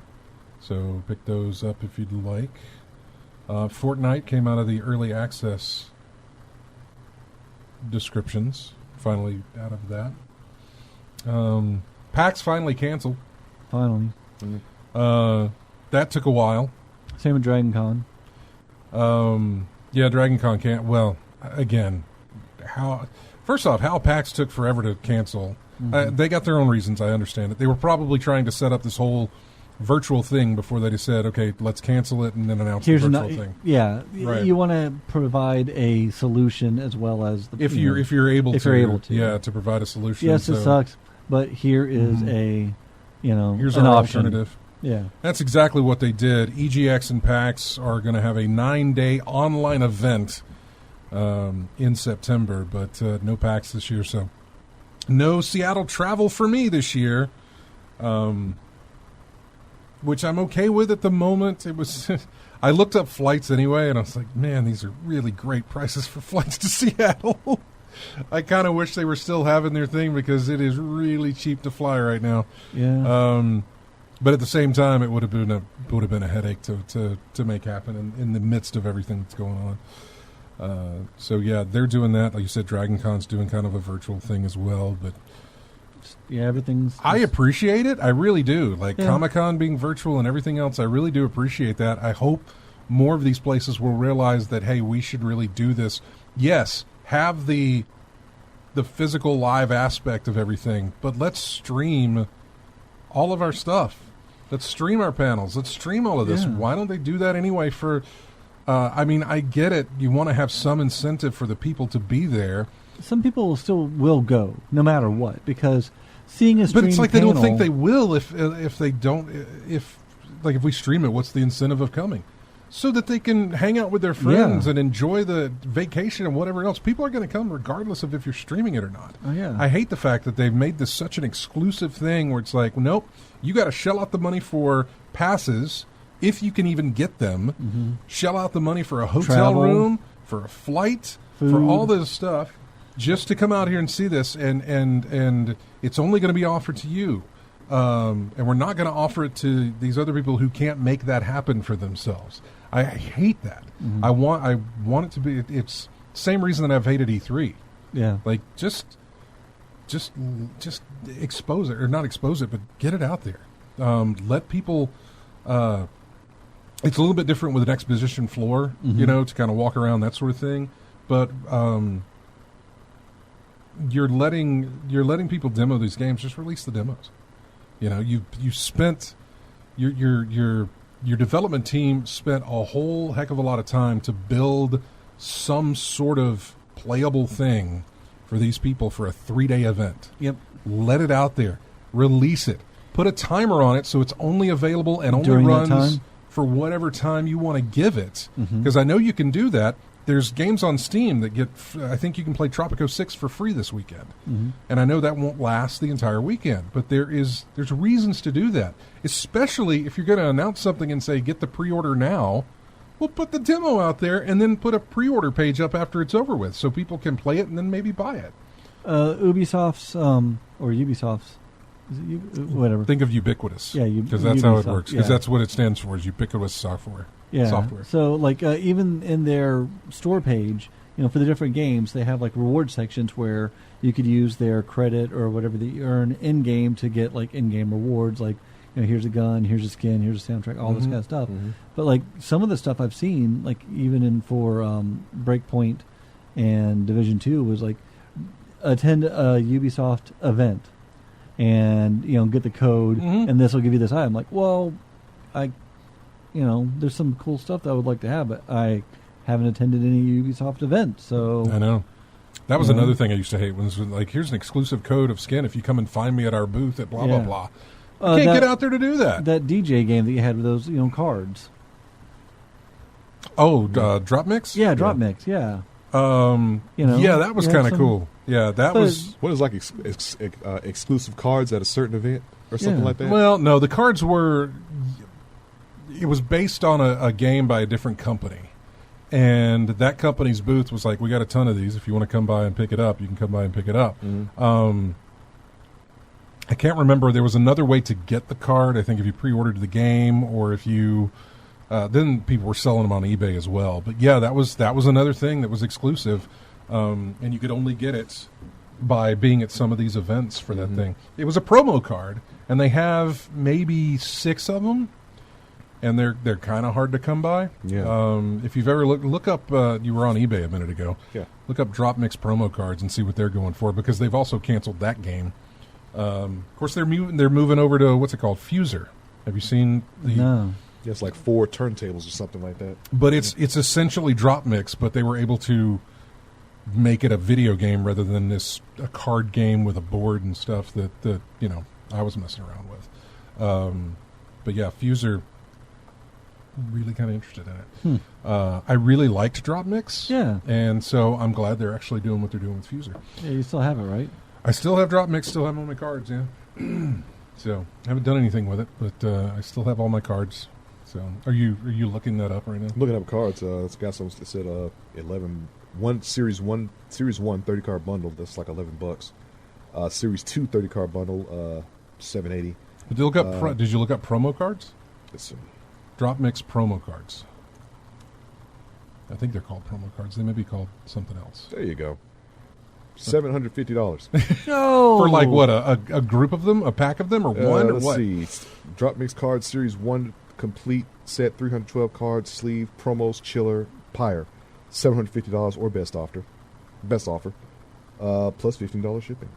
So pick those up if you'd like. Fortnite came out of the early access descriptions. Finally out of that. Pax Finally Canceled. Finally. That took a while. Same with Dragon Con. Yeah, Dragon Con can't. Well, again, first off, how PAX took forever to cancel. Mm-hmm. They got their own reasons. I understand it. They were probably trying to set up this whole virtual thing before they said, okay, let's cancel it and then announce the virtual thing. Yeah, right. You want to provide a solution as well as the if you're able to, yeah, to provide a solution. Yes, it sucks, but here is here's an our option. alternative. Yeah. That's exactly what they did. EGX and PAX are going to have a 9-day online event in September, but no PAX this year, so no Seattle travel for me this year, which I'm okay with at the moment. It was I looked up flights anyway, and I was like, man, these are really great prices for flights to Seattle. I kind of wish they were still having their thing because it is really cheap to fly right now. Yeah. But at the same time, it would have been a headache to make happen in the midst of everything that's going on. So yeah, they're doing that. Like you said, Dragon Con's doing kind of a virtual thing as well. But yeah, everything's. I appreciate it. I really do. Like Comic-Con being virtual and everything else, I really do appreciate that. I hope more of these places will realize that, hey, we should really do this. Yes, have the physical live aspect of everything, but let's stream all of our stuff. Let's stream our panels. Let's stream all of this. Yeah. Why don't they do that anyway? I mean, I get it. You want to have some incentive for the people to be there. Some people will go no matter what because seeing a stream but it's like panel, they don't think they will if they don't if we stream it. What's the incentive of coming? So that they can hang out with their friends and enjoy the vacation and whatever else. People are going to come regardless of if you're streaming it or not. Oh, yeah. I hate the fact that they've made this such an exclusive thing where it's like, nope, you got to shell out the money for passes if you can even get them. Mm-hmm. Shell out the money for a hotel room, for a flight, food, for all this stuff, just to come out here and see this. And it's only going to be offered to you. And we're not going to offer it to these other people who can't make that happen for themselves. I hate that. Mm-hmm. I want it to be. It's the same reason that I've hated E3. Yeah, like just expose it, or not expose it, but get it out there. Let people. It's a little bit different with an exposition floor, to kind of walk around, that sort of thing. But you're letting people demo these games. Just release the demos. You spent your development team spent a whole heck of a lot of time to build some sort of playable thing for these people for a 3-day event. Yep. Let it out there. Release it. Put a timer on it so it's only available and only During runs for whatever time you want to give it. Because I know you can do that. There's games on Steam that I think you can play Tropico 6 for free this weekend. And I know that won't last the entire weekend, but there's reasons to do that. Especially if you're going to announce something and say, get the pre-order now, well, put the demo out there and then put a pre-order page up after it's over with so people can play it and then maybe buy it. Ubisoft's whatever. Think of ubiquitous. Yeah, because that's how it Ubisoft, works. Because yeah. that's what it stands for, is ubiquitous software. Yeah. Software. So, like, even in their store page, for the different games, they have, like, reward sections where you could use their credit or whatever that you earn in-game to get, like, in-game rewards. Like, here's a gun, here's a skin, here's a soundtrack, all this kind of stuff. Mm-hmm. But, like, some of the stuff I've seen, like, even for Breakpoint and Division 2 was, like, attend a Ubisoft event and, get the code, and this will give you this item. Like, well, there's some cool stuff that I would like to have, but I haven't attended any Ubisoft event, so... I know. That was another thing I used to hate, was like, here's an exclusive code of skin if you come and find me at our booth at blah, blah, blah. You can't get out there to do that. That DJ game that you had with those, cards. Oh, Drop Mix? Yeah, Drop Mix, yeah. Yeah, that was kind of cool. Yeah, that was... What is like exclusive cards at a certain event or something like that? Well, no, the cards were... It was based on a game by a different company. And that company's booth was like, we got a ton of these. If you want to come by and pick it up, you can come by and pick it up. I can't remember. There was another way to get the card. I think if you pre-ordered the game, or if you... then people were selling them on eBay as well. But yeah, that was another thing that was exclusive. And you could only get it by being at some of these events for that thing. It was a promo card, and they have maybe 6 of them. And they're kind of hard to come by. Yeah. If you've ever look up, you were on eBay a minute ago. Yeah. Look up Drop Mix promo cards and see what they're going for, because they've also canceled that game. Of course, they're moving over to what's it called, Fuser. Have you seen the? No. Yeah, it's like 4 turntables or something like that. But it's essentially Drop Mix, but they were able to make it a video game rather than a card game with a board and stuff that I was messing around with. But yeah, Fuser. Really kind of interested in it. I really liked Drop Mix. Yeah. And so I'm glad they're actually doing what they're doing with Fuser. Yeah, you still have it, right? I still have Drop Mix, still have them on my cards, yeah. So I haven't done anything with it, but I still have all my cards. So are you looking that up right now? Looking up cards, it's got some that said 11 Series 1 30 card bundle, that's like $11. Series 2 30 card bundle, $7.80. Did you look up promo cards? Let's see. Drop Mix promo cards. I think they're called promo cards. They may be called something else. There you go. $750. No. For like what, a group of them, a pack of them, or one, or let's what? see. Drop Mix cards, Series 1 complete set, 312 cards, sleeve, promos, chiller, pyre. $750 or best offer. Plus $15 shipping.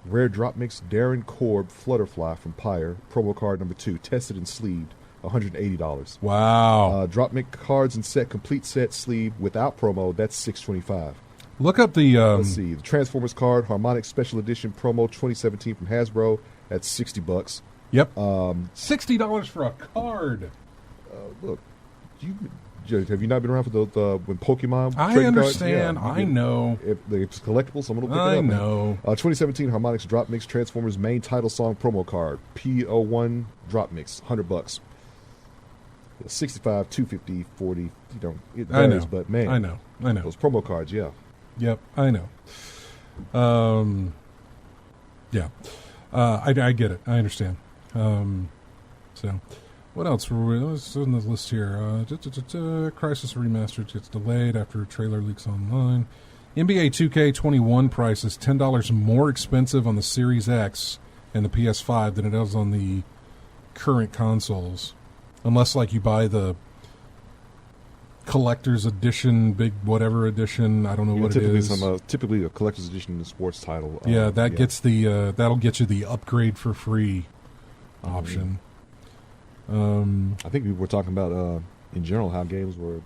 Rare Drop Mix Darren Korb Flutterfly from Pyre, promo card number 2, tested and sleeved, $180. Wow. Drop Mix cards and set, complete set, sleeve, without promo, that's $625. Look up the... Let's see, the Transformers card, Harmonic Special Edition promo 2017 from Hasbro, that's $60. Yep. $60 for a card. Look, have you not been around for the when Pokemon? I trading understand. Cards? I know. If it's collectible, someone will pick I it up. know. 2017 Harmonix Drop Mix Transformers main title song promo card. P01 Drop Mix, $100. 65, 250, 40. It varies, I know. but man, I know. Those promo cards, yeah. Yep, I know. Yeah, I get it. I understand. So. What else? What's on the list here? Crisis Remastered gets delayed after a trailer leaks online. NBA 2K21 price is $10 more expensive on the Series X and the PS5 than it is on the current consoles. Unless, like, you buy the collector's edition, big whatever edition. I don't know what it is. Typically a collector's edition in the sports title. Gets the that'll get you the upgrade for free option. I think we were talking about in general how games were.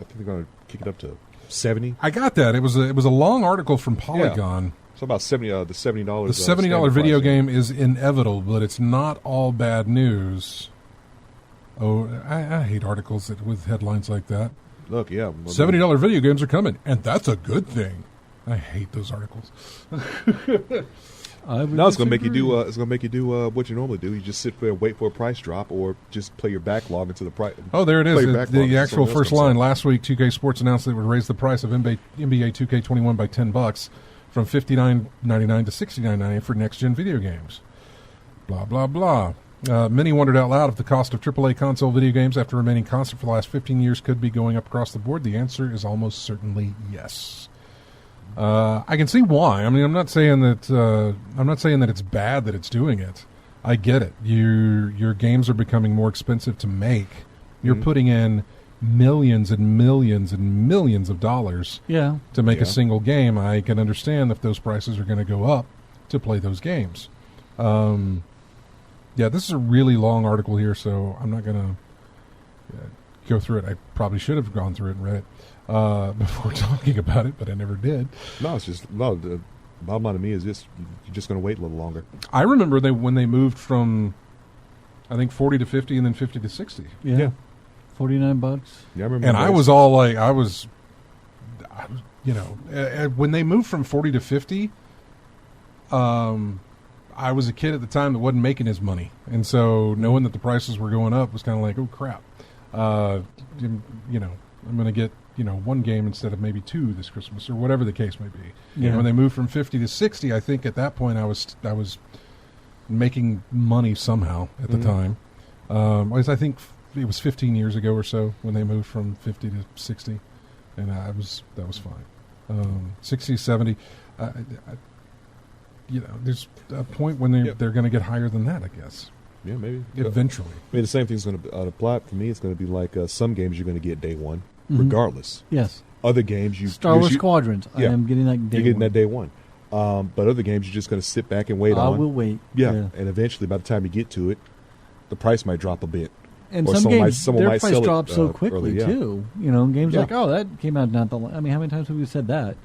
I think they're going to kick it up to 70. I got that. It was a long article from Polygon. Yeah. So about 70. The $70. The $70 video game is inevitable, but it's not all bad news. Oh, I hate articles with headlines like that. Look, yeah, $70 video games are coming, and that's a good thing. I hate those articles. No, it's gonna make you do. It's gonna make you do what you normally do. You just sit there, wait for a price drop, or just play your backlog into the price. Oh, there it is. The actual first line last week. 2K Sports announced that it would raise the price of NBA 2K21 by $10 from $59.99 to $69.99 for next-gen video games. Blah, blah, blah. Many wondered out loud if the cost of AAA console video games after remaining constant for the last 15 years could be going up across the board. The answer is almost certainly yes. I can see why. I mean, I'm not saying that it's bad that it's doing it. I get it. Your games are becoming more expensive to make. You're putting in millions and millions and millions of dollars to make a single game. I can understand if those prices are going to go up to play those games. This is a really long article here, so I'm not going to go through it. I probably should have gone through it and read it before talking about it, but I never did. No, the bottom line to me is you're just going to wait a little longer. I remember when they moved from, I think, 40 to 50 and then 50 to 60. Yeah. $49. Yeah, I remember. And I was all like, when they moved from 40 to 50, I was a kid at the time that wasn't making his money. And so knowing that the prices were going up was kind of like, oh, crap. I'm going to get, one game instead of maybe two this Christmas or whatever the case may be. Yeah. And when they moved from 50 to 60, I think at that point I was making money somehow at the time. I think it was 15 years ago or so when they moved from 50 to 60. And that was fine. 60, 70, there's a point when they're going to get higher than that, I guess. Yeah, maybe. Eventually. I mean, the same thing's going to apply for me. It's going to be like some games you're going to get day one, regardless. Yes. Other games Star Wars Squadrons. I am getting that day one. You're getting that day one. But other games you're just going to sit back and wait on. I will wait. Yeah, and eventually by the time you get to it, the price might drop a bit. And or some games, their price sell drops so it, quickly, early, too. Games like, that came out not the long. I mean, how many times have we said that?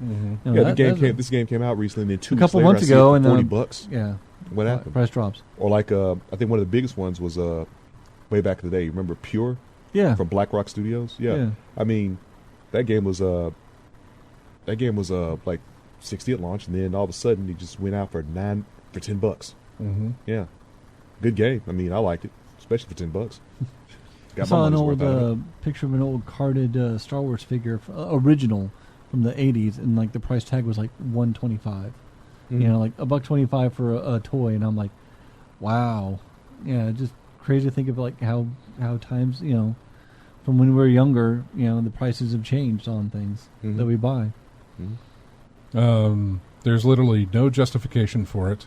This game came out recently, and then 2 a couple weeks later, months ago, and $40. Yeah. What happened? Price drops. Or like, I think one of the biggest ones was way back in the day. You remember Pure? Yeah. From BlackRock Studios? Yeah. I mean, that game was like 60 at launch, and then all of a sudden it just went out for $10. Mm-hmm. Yeah. Good game. I mean, I liked it, especially for $10. I saw an old picture of an old carded Star Wars figure, original from the 80s, and like the price tag was like $125. Like $125 for a toy, and I'm like, wow. Yeah, just crazy to think of like how times, from when we were younger, the prices have changed on things that we buy. There's literally no justification for it.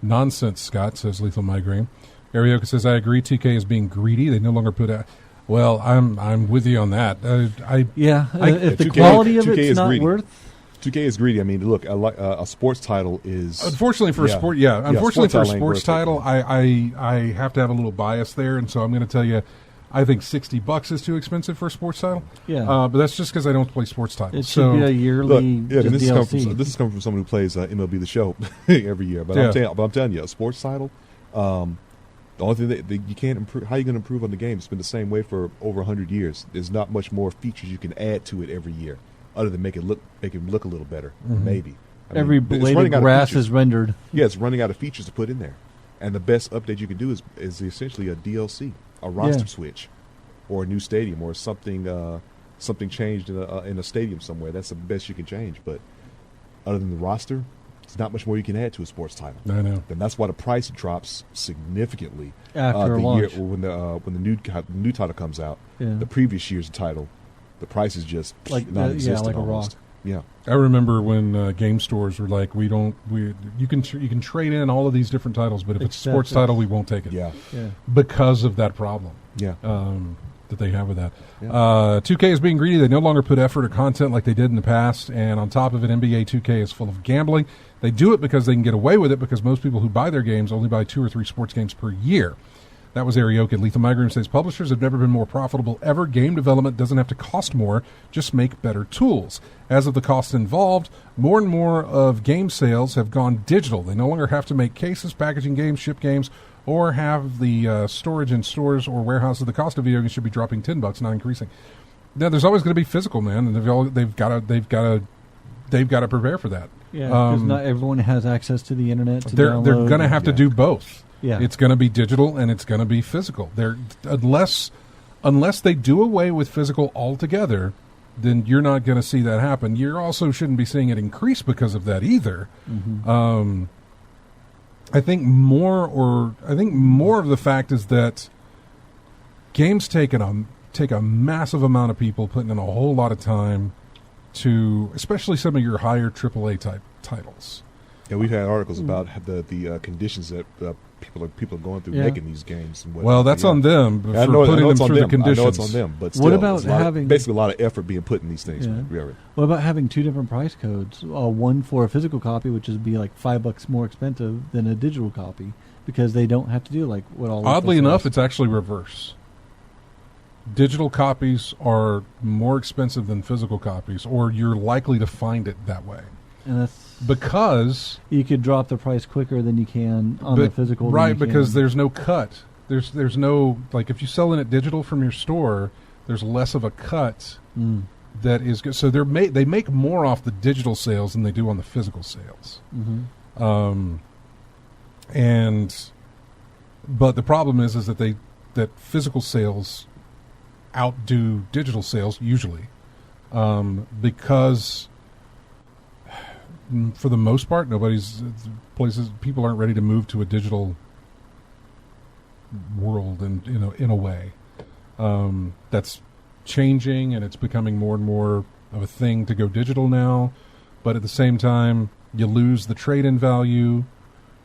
Nonsense, Scott, says Lethal Migraine. Arioka says, I agree, 2K is being greedy. They no longer put out... Well, I'm with you on that. If the quality of it's not greedy. worth... 2K is greedy. I mean, look, a sports title is... Unfortunately for a sport, Unfortunately for a sports title, I have to have a little bias there, and so I'm going to tell you, I think $60 is too expensive for a sports title. Yeah. But that's just because I don't play sports titles. It should be a yearly this DLC. This is coming from someone who plays MLB The Show every year. But I'm telling you, a sports title... the only thing that you can't improve, how are you going to improve on the game? It's been the same way for over 100 years. There's not much more features you can add to it every year, other than make it look a little better. Maybe every blade of grass is rendered. Yeah, it's running out of features to put in there, and the best update you can do is essentially a DLC, a roster switch, or a new stadium, or something changed in a stadium somewhere. That's the best you can change. But other than the roster, there's not much more you can add to a sports title. I know. And that's why the price drops significantly after the launch. year when the new title comes out. Yeah. The previous year's title, the price is just non-existent. like a almost. rock. Yeah. I remember when game stores were like, you can trade in all of these different titles, but if it's a sports title, we won't take it. Yeah. Because of that problem. Yeah. That they have with that. Yeah. 2K is being greedy. They no longer put effort or content like they did in the past, and on top of it, NBA 2K is full of gambling. They do it because they can get away with it because most people who buy their games only buy 2 or 3 sports games per year. That was Arioka. Lethal Migraine says, publishers have never been more profitable ever. Game development doesn't have to cost more, just make better tools. As of the cost involved, more and more of game sales have gone digital. They no longer have to make cases, packaging games, ship games, or have the storage in stores or warehouses. The cost of video games should be dropping $10, not increasing. Now, there's always going to be physical, man, and they've got to prepare for that. Yeah, because not everyone has access to the internet. They're going to have to do both. Yeah, it's going to be digital and it's going to be physical. Unless they do away with physical altogether, then you're not going to see that happen. You also shouldn't be seeing it increase because of that either. Mm-hmm. I think more of the fact is that games take a massive amount of people putting in a whole lot of time to, especially some of your higher AAA type titles. Yeah, we've had articles about the conditions that people are going through making these games. And well, that's on them for putting them through the conditions. I know it's on them, but still, what about having basically a lot of effort being put in these things? Yeah. What about having two different price codes? One for a physical copy, which would be like $5 more expensive than a digital copy, because they don't have to do like what all. Oddly enough, it's actually reverse. Digital copies are more expensive than physical copies, or you're likely to find it that way. And that's because you could drop the price quicker than you can on the physical. Right, because there's no cut. There's no, like, if you sell it digital from your store, there's less of a cut that is good. So they make more off the digital sales than they do on the physical sales. Mm-hmm. But the problem is that physical sales outdo digital sales usually, because for the most part, people aren't ready to move to a digital world, and in a way, that's changing, and it's becoming more and more of a thing to go digital now. But at the same time, you lose the trade-in value,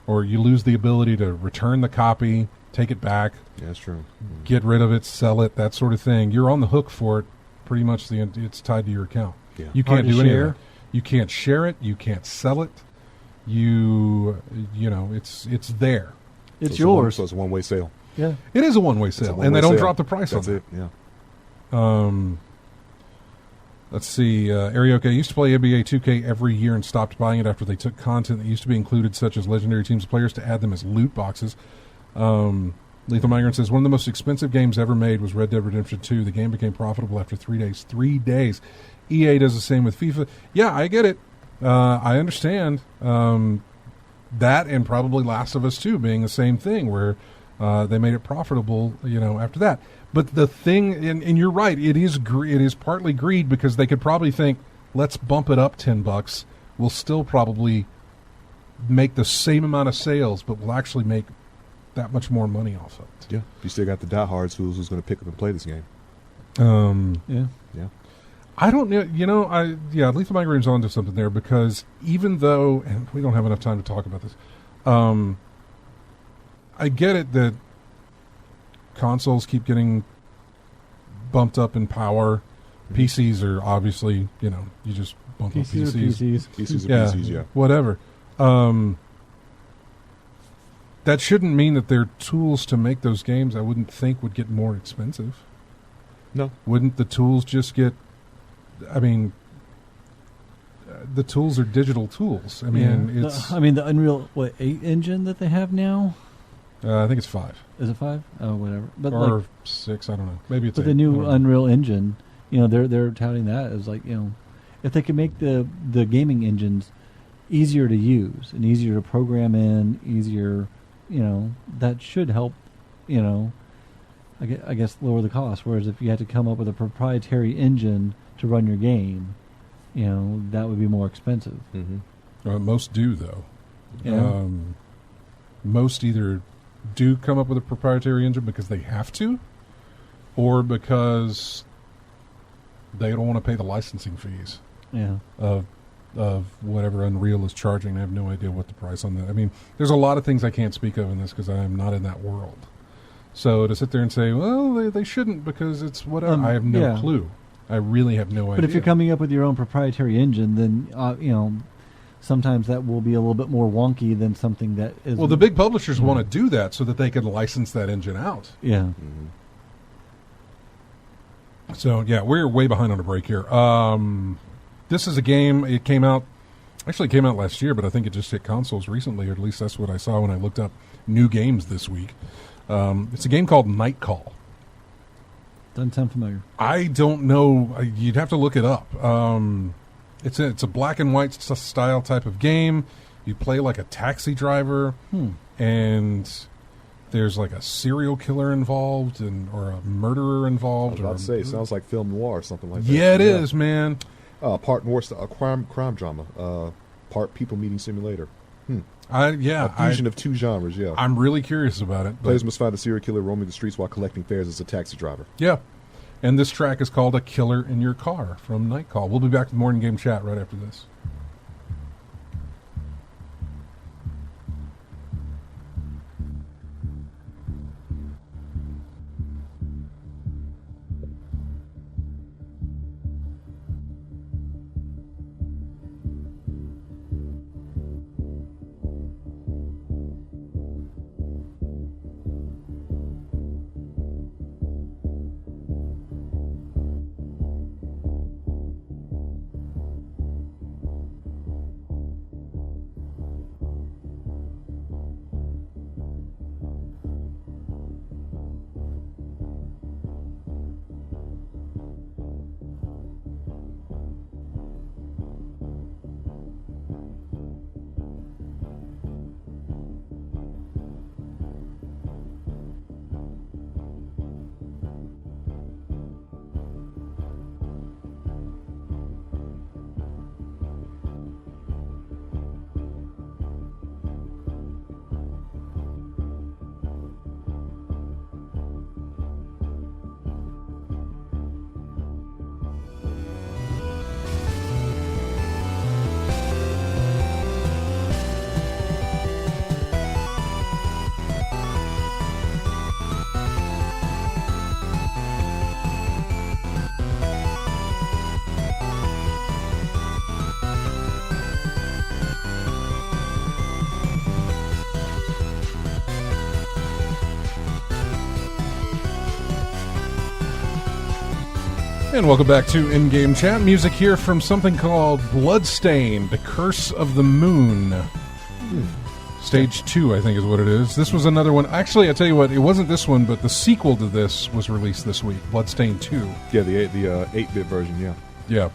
or you lose the ability to return the copy, take it back. Yeah, that's true. Get rid of it, sell it, that sort of thing. You're on the hook for it. Pretty much, it's tied to your account. Yeah. You can't do any of that. You can't share it. You can't sell it. It's there. It's yours. So it's a one-way sale. Yeah, it is a one-way sale, and they don't drop the price on it. Yeah. Let's see. Arioka used to play NBA 2K every year and stopped buying it after they took content that used to be included, such as legendary teams of players, to add them as loot boxes. Lethal Migrant says, one of the most expensive games ever made was Red Dead Redemption 2. The game became profitable after 3 days. 3 days. EA does the same with FIFA. Yeah, I get it. I understand. That, and probably Last of Us 2 being the same thing, where they made it profitable, after that. But the thing, and you're right, it is partly greed, because they could probably think, let's bump it up $10. We'll still probably make the same amount of sales, but we'll actually make that much more money off of it. Yeah, you still got the diehards who's going to pick up and play this game. Yeah. I don't know. Lethal Migrane's onto something there, because even though, and we don't have enough time to talk about this, I get it that consoles keep getting bumped up in power. PCs are obviously, you just bump up PCs. PCs are PCs, yeah. Whatever. That shouldn't mean that their tools to make those games, I wouldn't think, would get more expensive. No. Wouldn't the tools just get... the tools are digital tools. the Unreal 8 engine that they have now. I think it's 5. Is it 5? Oh, whatever. But or 6. I don't know. Maybe it's 8. But the new Unreal engine, they're touting that as if they can make the gaming engines easier to use and easier to program in, easier, that should help, I guess lower the cost. Whereas if you had to come up with a proprietary engine to run your game, that would be more expensive. Mm-hmm. Most do, though. Yeah. Most either do come up with a proprietary engine because they have to, or because they don't want to pay the licensing fees. Yeah. Of whatever Unreal is charging. I have no idea what the price on that. There's a lot of things I can't speak of in this because I am not in that world. So to sit there and say, well, they shouldn't because it's whatever, I have no clue. I really have no idea. But if you're coming up with your own proprietary engine, then, sometimes that will be a little bit more wonky than something that is... Well, the big publishers want to do that so that they can license that engine out. Yeah. Mm-hmm. So, yeah, we're way behind on a break here. This is a game, it came out last year, but I think it just hit consoles recently, or at least that's what I saw when I looked up new games this week. It's a game called Night Call. Doesn't sound familiar. I don't know. You'd have to look it up. It's a black and white style type of game. You play like a taxi driver, and there's like a serial killer involved or a murderer involved. I was about to say, it sounds like film noir or something like that. Yeah, it is, man. Part noir, a crime drama. Part people meeting simulator. A fusion of two genres, yeah. I'm really curious about it. Players must find a serial killer roaming the streets while collecting fares as a taxi driver. Yeah. And this track is called A Killer in Your Car from Night Call. We'll be back with more in-game chat right after this. And welcome back to In-Game Chat. Music here from something called Bloodstained, The Curse of the Moon. Stage 2, I think is what it is. This was another one. Actually, I tell you what, it wasn't this one, but the sequel to this was released this week, Bloodstained 2. Yeah, the 8-bit version, yeah. Yeah.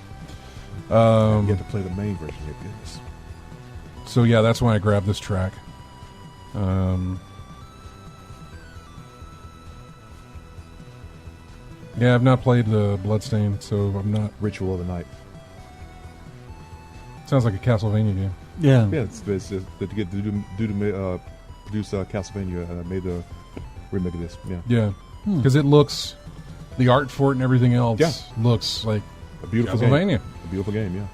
You have to play the main version, my goodness. So yeah, that's why I grabbed this track. Yeah, I've not played the Bloodstained, so I'm not... Ritual of the Night. Sounds like a Castlevania game. Yeah. Yeah, it's to produce Castlevania, made the remake of this. Yeah. Yeah. Because it looks... The art for it and everything else looks like a beautiful Castlevania. Game. A beautiful game, yeah.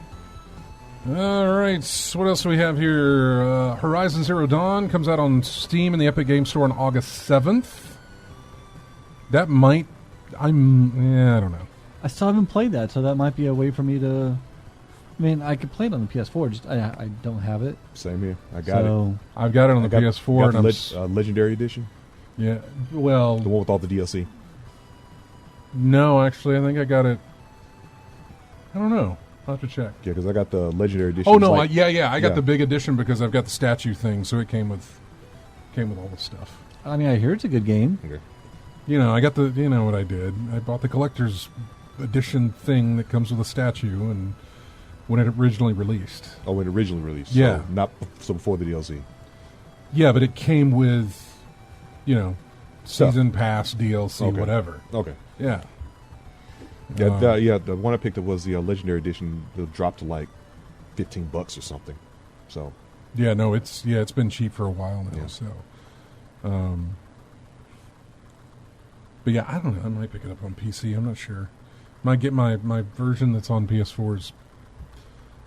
All right, what else do we have here? Horizon Zero Dawn comes out on Steam in the Epic Game Store on August 7th. That might... I don't know. I still haven't played that, so that might be a way for me to... I mean, I could play it on the PS4, just I don't have it. Same here. I got it. I've got it on the PS4. Got the Legendary Edition? Yeah, well... The one with all the DLC? No, actually, I think I got it... I don't know. I'll have to check. Yeah, because I got the Legendary Edition. Oh, no, I got the big edition because I've got the statue thing, so it came with all the stuff. I mean, I hear it's a good game. Okay. You know, I got the... You know what I did. I bought the collector's edition thing that comes with a statue, and when it originally released. Oh, when it originally released. Yeah. So before the DLC. Yeah, but it came with, season pass, DLC, whatever. Okay. Yeah. Yeah, the one I picked up was the Legendary Edition. It dropped to like $15 or something. So. Yeah, no, it's been cheap for a while now. Yeah. So. But yeah, I don't know. I might pick it up on PC. I'm not sure. Might get my version that's on PS4's.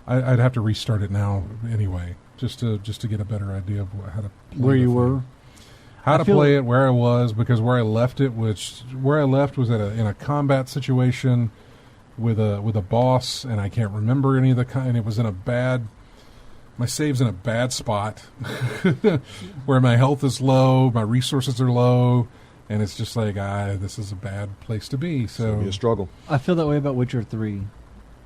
I'd have to restart it now anyway, just to get a better idea of how to play where you were, how to play it, where I was, because where I left it, was in a combat situation with a boss, and I can't remember any of the kind. It was in my save's in a bad spot where my health is low, my resources are low. And it's just like, this is a bad place to be. So it'll be a struggle. I feel that way about Witcher 3.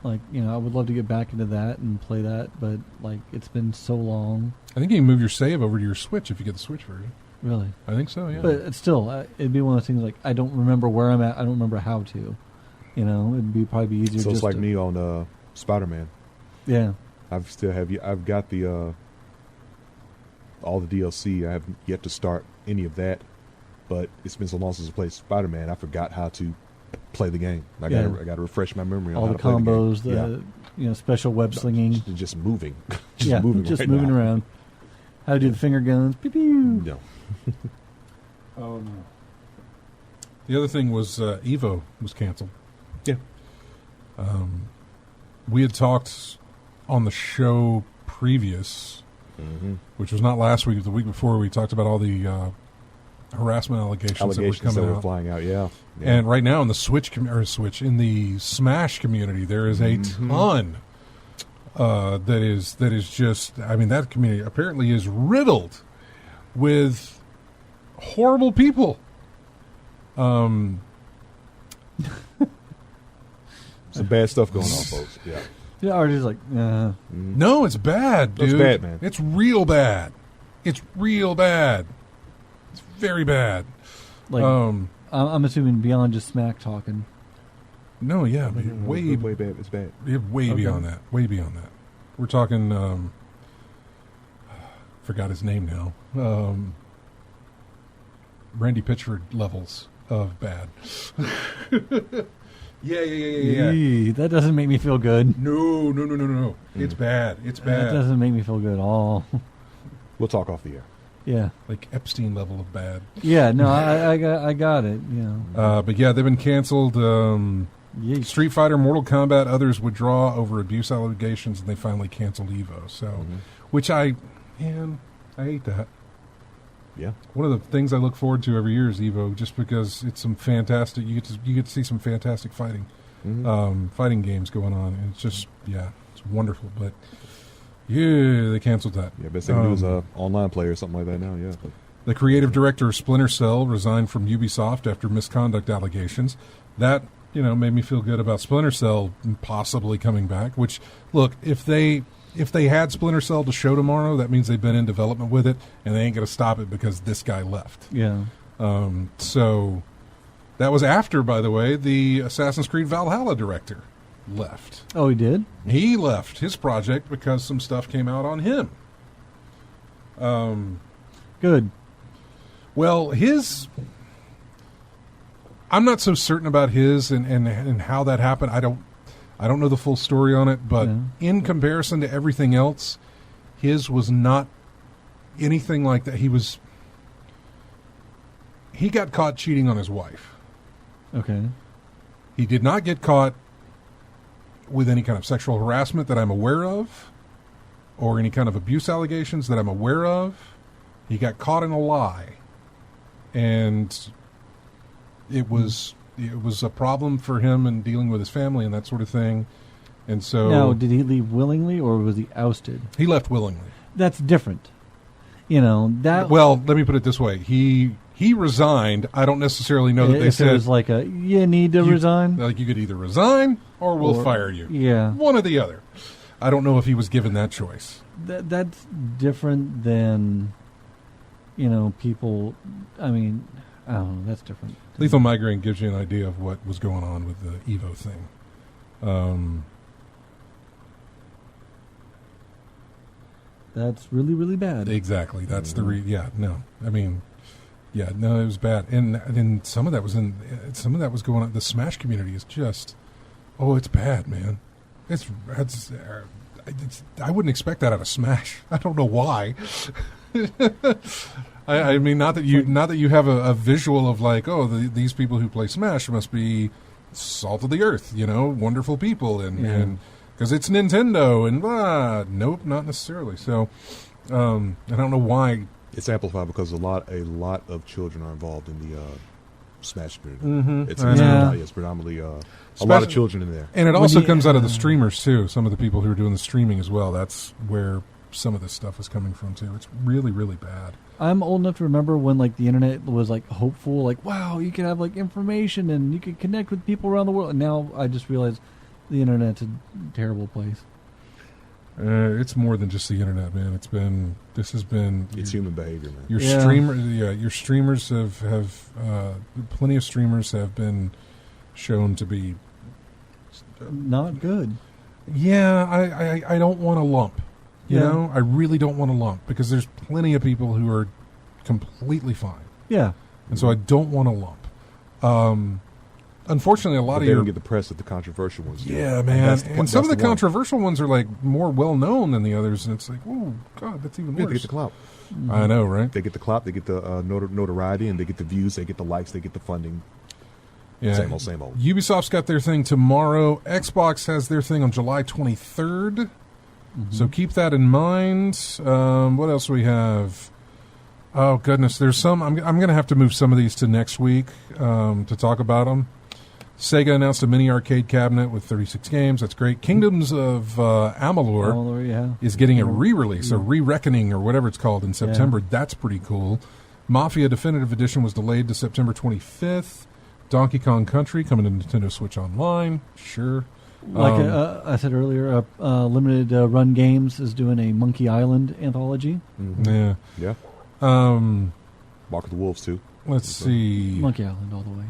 Like, I would love to get back into that and play that, but like, it's been so long. I think you can move your save over to your Switch if you get the Switch version. Really? I think so, yeah. But it's still, it'd be one of those things like, I don't remember where I'm at. I don't remember how to. It'd probably be easier. So it's like me on Spider-Man. Yeah. I've got the all the DLC. I haven't yet to start any of that. but it's been so long since I played Spider-Man, I forgot how to play the game. I got to refresh my memory on all how the to play combos, the game. special web slinging, just moving, just moving around. How to do the finger guns? Pew pew. No. The other thing was Evo was canceled. Yeah. We had talked on the show previous, which was not last week, the week before. We talked about all the harassment allegations that were flying out. Yeah. And right now in the in the Smash community, there is a ton that is just. I mean, that community apparently is riddled with horrible people. Some bad stuff going on, folks. Yeah. Yeah, or just like, no, it's bad, dude. It's bad, man. It's real bad. It's real bad. It's very bad. Like, I'm assuming beyond just smack talking. No, yeah, way bad. It's bad. Way beyond that. Way beyond that. We're talking. Forgot his name now. Randy Pitchford levels of bad. Yeah. Eee, that doesn't make me feel good. No. It's bad. It's bad. That doesn't make me feel good at all. We'll talk off the air. Yeah. Like Epstein level of bad. Yeah, no, I got it. But yeah, they've been canceled. Street Fighter, Mortal Kombat, others withdraw over abuse allegations, and they finally canceled Evo. So, which I hate that. Yeah. One of the things I look forward to every year is Evo, just because it's some fantastic. You get to see some fantastic fighting games going on, and it's just it's wonderful. But they canceled that. Yeah, best thing to do is online play or something like that now. Yeah. The creative director of Splinter Cell resigned from Ubisoft after misconduct allegations. That made me feel good about Splinter Cell possibly coming back. Which, look, if they had Splinter Cell to show tomorrow, that means they've been in development with it, and they ain't going to stop it because this guy left. Yeah. So that was after, by the way, the Assassin's Creed Valhalla director left. Oh, he did? He left his project because some stuff came out on him. Good. Well, I'm not so certain about his and how that happened. I don't know the full story on it, but in comparison to everything else, his was not anything like that. He got caught cheating on his wife. Okay. He did not get caught with any kind of sexual harassment that I'm aware of, or any kind of abuse allegations that I'm aware of. He got caught in a lie, and it was a problem for him in dealing with his family and that sort of thing. And so, now, did he leave willingly or was he ousted? He left willingly. That's different. That. Well, let me put it this way: he resigned. I don't necessarily know that they said it was like you need to resign. Like, you could either resign or we'll fire you. Yeah, one or the other. I don't know if he was given that choice. That's different than, people. I mean, I don't know. That's different. Lethal Migraine gives you an idea of what was going on with the Evo thing. That's really, really bad. Exactly. That's it was bad. And some of that was going on. The Smash community is just, it's bad, man. I wouldn't expect that out of Smash. I don't know why. I mean, not that you have a visual of like, these people who play Smash must be salt of the earth, wonderful people, and because it's Nintendo, and nope, not necessarily. So, I don't know why it's amplified because a lot of children are involved in the Smash community. Mm-hmm. It's predominantly a lot of children in there, and it also comes out of the streamers too. Some of the people who are doing the streaming as well. That's where some of this stuff is coming from too. It's really, really bad. I'm old enough to remember when the internet was hopeful, wow, you could have information and you could connect with people around the world. And now I just realize the internet's a terrible place. It's more than just the internet, man. It's human behavior, man. Your streamers have plenty of streamers have been shown to be not good. Yeah, I don't want to lump. You know, I really don't want to lump because there's plenty of people who are completely fine. Yeah. and so I don't want a lump. Unfortunately, a lot But of they your don't get the press that the controversial ones do. yeah, man, and some of the one. controversial ones are like more well known than the others, and it's like, oh god, that's even Yeah, worse. they get the clout. I know, right? They get the clout. They get the notoriety, and they get the views. They get the likes. They get the funding. Yeah. Same old, same old. Ubisoft's got their thing tomorrow. Xbox has their thing on July 23rd. So keep that in mind. What else do we have? Oh goodness, there's some. I'm going to have to move some of these to next week to talk about them. Sega announced a mini arcade cabinet with 36 games. That's great. Kingdoms of Amalur is getting a re-release, a re-reckoning, or whatever it's called in September. That's pretty cool. Mafia Definitive Edition was delayed to September 25th. Donkey Kong Country coming to Nintendo Switch Online. Sure. Like I said earlier, Limited Run Games is doing a Monkey Island anthology. Yeah. Yeah. Mark of the Wolves too. Let's see. Monkey Island all the way.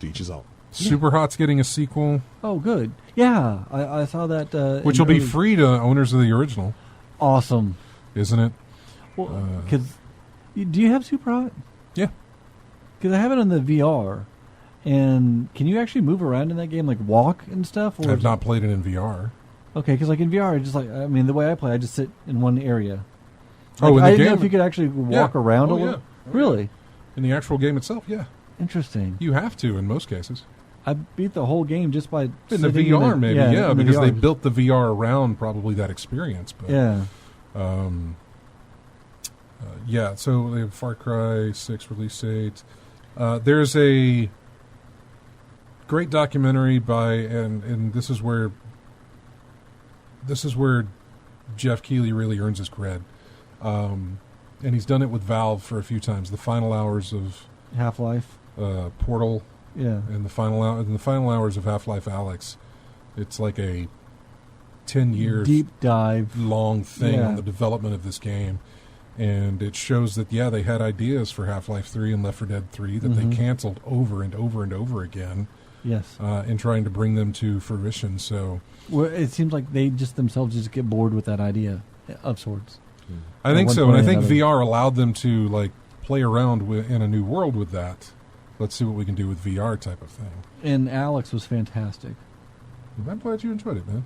To each his own. Super Hot's getting a sequel, Oh, good. Yeah, I saw that. which will be free to owners of the original, Awesome. isn't it? Well, do you have Super Hot? Yeah. Because I have it on the VR, and can you actually move around in that game, like walk and stuff? Or I've not played it in VR. Okay, because like in VR, the way I play, I just sit in one area. Oh, in the I didn't game? know if you could actually walk around a little. Yeah. Really In the actual game itself, yeah. interesting. You have to in most cases. I beat the whole game just by In the sitting VR, in maybe, in the because they VR. built the VR around probably that experience. But, Yeah. yeah, so they have Far Cry 6 release date. There's a great documentary by, and this is where Jeff Keighley really earns his cred. And he's done it with Valve for a few times. The final hours of Half-Life. Portal Yeah. and the final hours of Half-Life Alyx. It's like a 10 years Deep dive. long thing Yeah. on the development of this game. And it shows that, yeah, they had ideas for Half-Life 3 and Left 4 Dead 3 that they canceled over and over and over again Yes. in trying to bring them to fruition. So Well, it seems like they just themselves just get bored with that idea of sorts. I think one so. And I point or think another. VR allowed them to like play around in a new world with that. Let's see what we can do with VR type of thing. And Alex was fantastic. I'm glad you enjoyed it, man.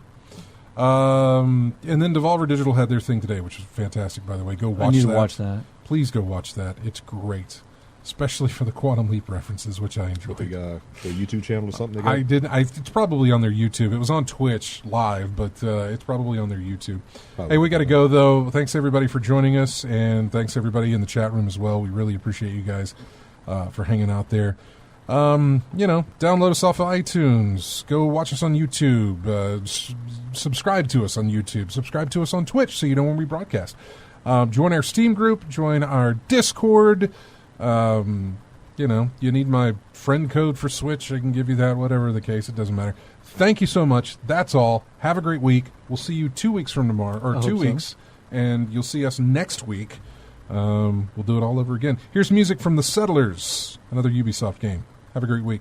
And then Devolver Digital had their thing today, which was fantastic, by the way. Go watch I need that. to watch that. Please go watch that. It's great, especially for the Quantum Leap references, which I enjoyed. With the YouTube channel or something. They got? It's probably on their YouTube. It was on Twitch live, but it's probably on their YouTube. Probably. Hey, we got to go though. Thanks everybody for joining us, and thanks everybody in the chat room as well. We really appreciate you guys for hanging out there. Download us off of iTunes. Go watch us on YouTube. Subscribe to us on YouTube. Subscribe to us on Twitch so you know when we broadcast. Join our Steam group. Join our Discord. You need my friend code for Switch. I can give you that. Whatever the case, it doesn't matter. Thank you so much. That's all. Have a great week. We'll see you 2 weeks from tomorrow, or 2 weeks, and you'll see us next week. We'll do it all over again. Here's music from The Settlers, another Ubisoft game. Have a great week.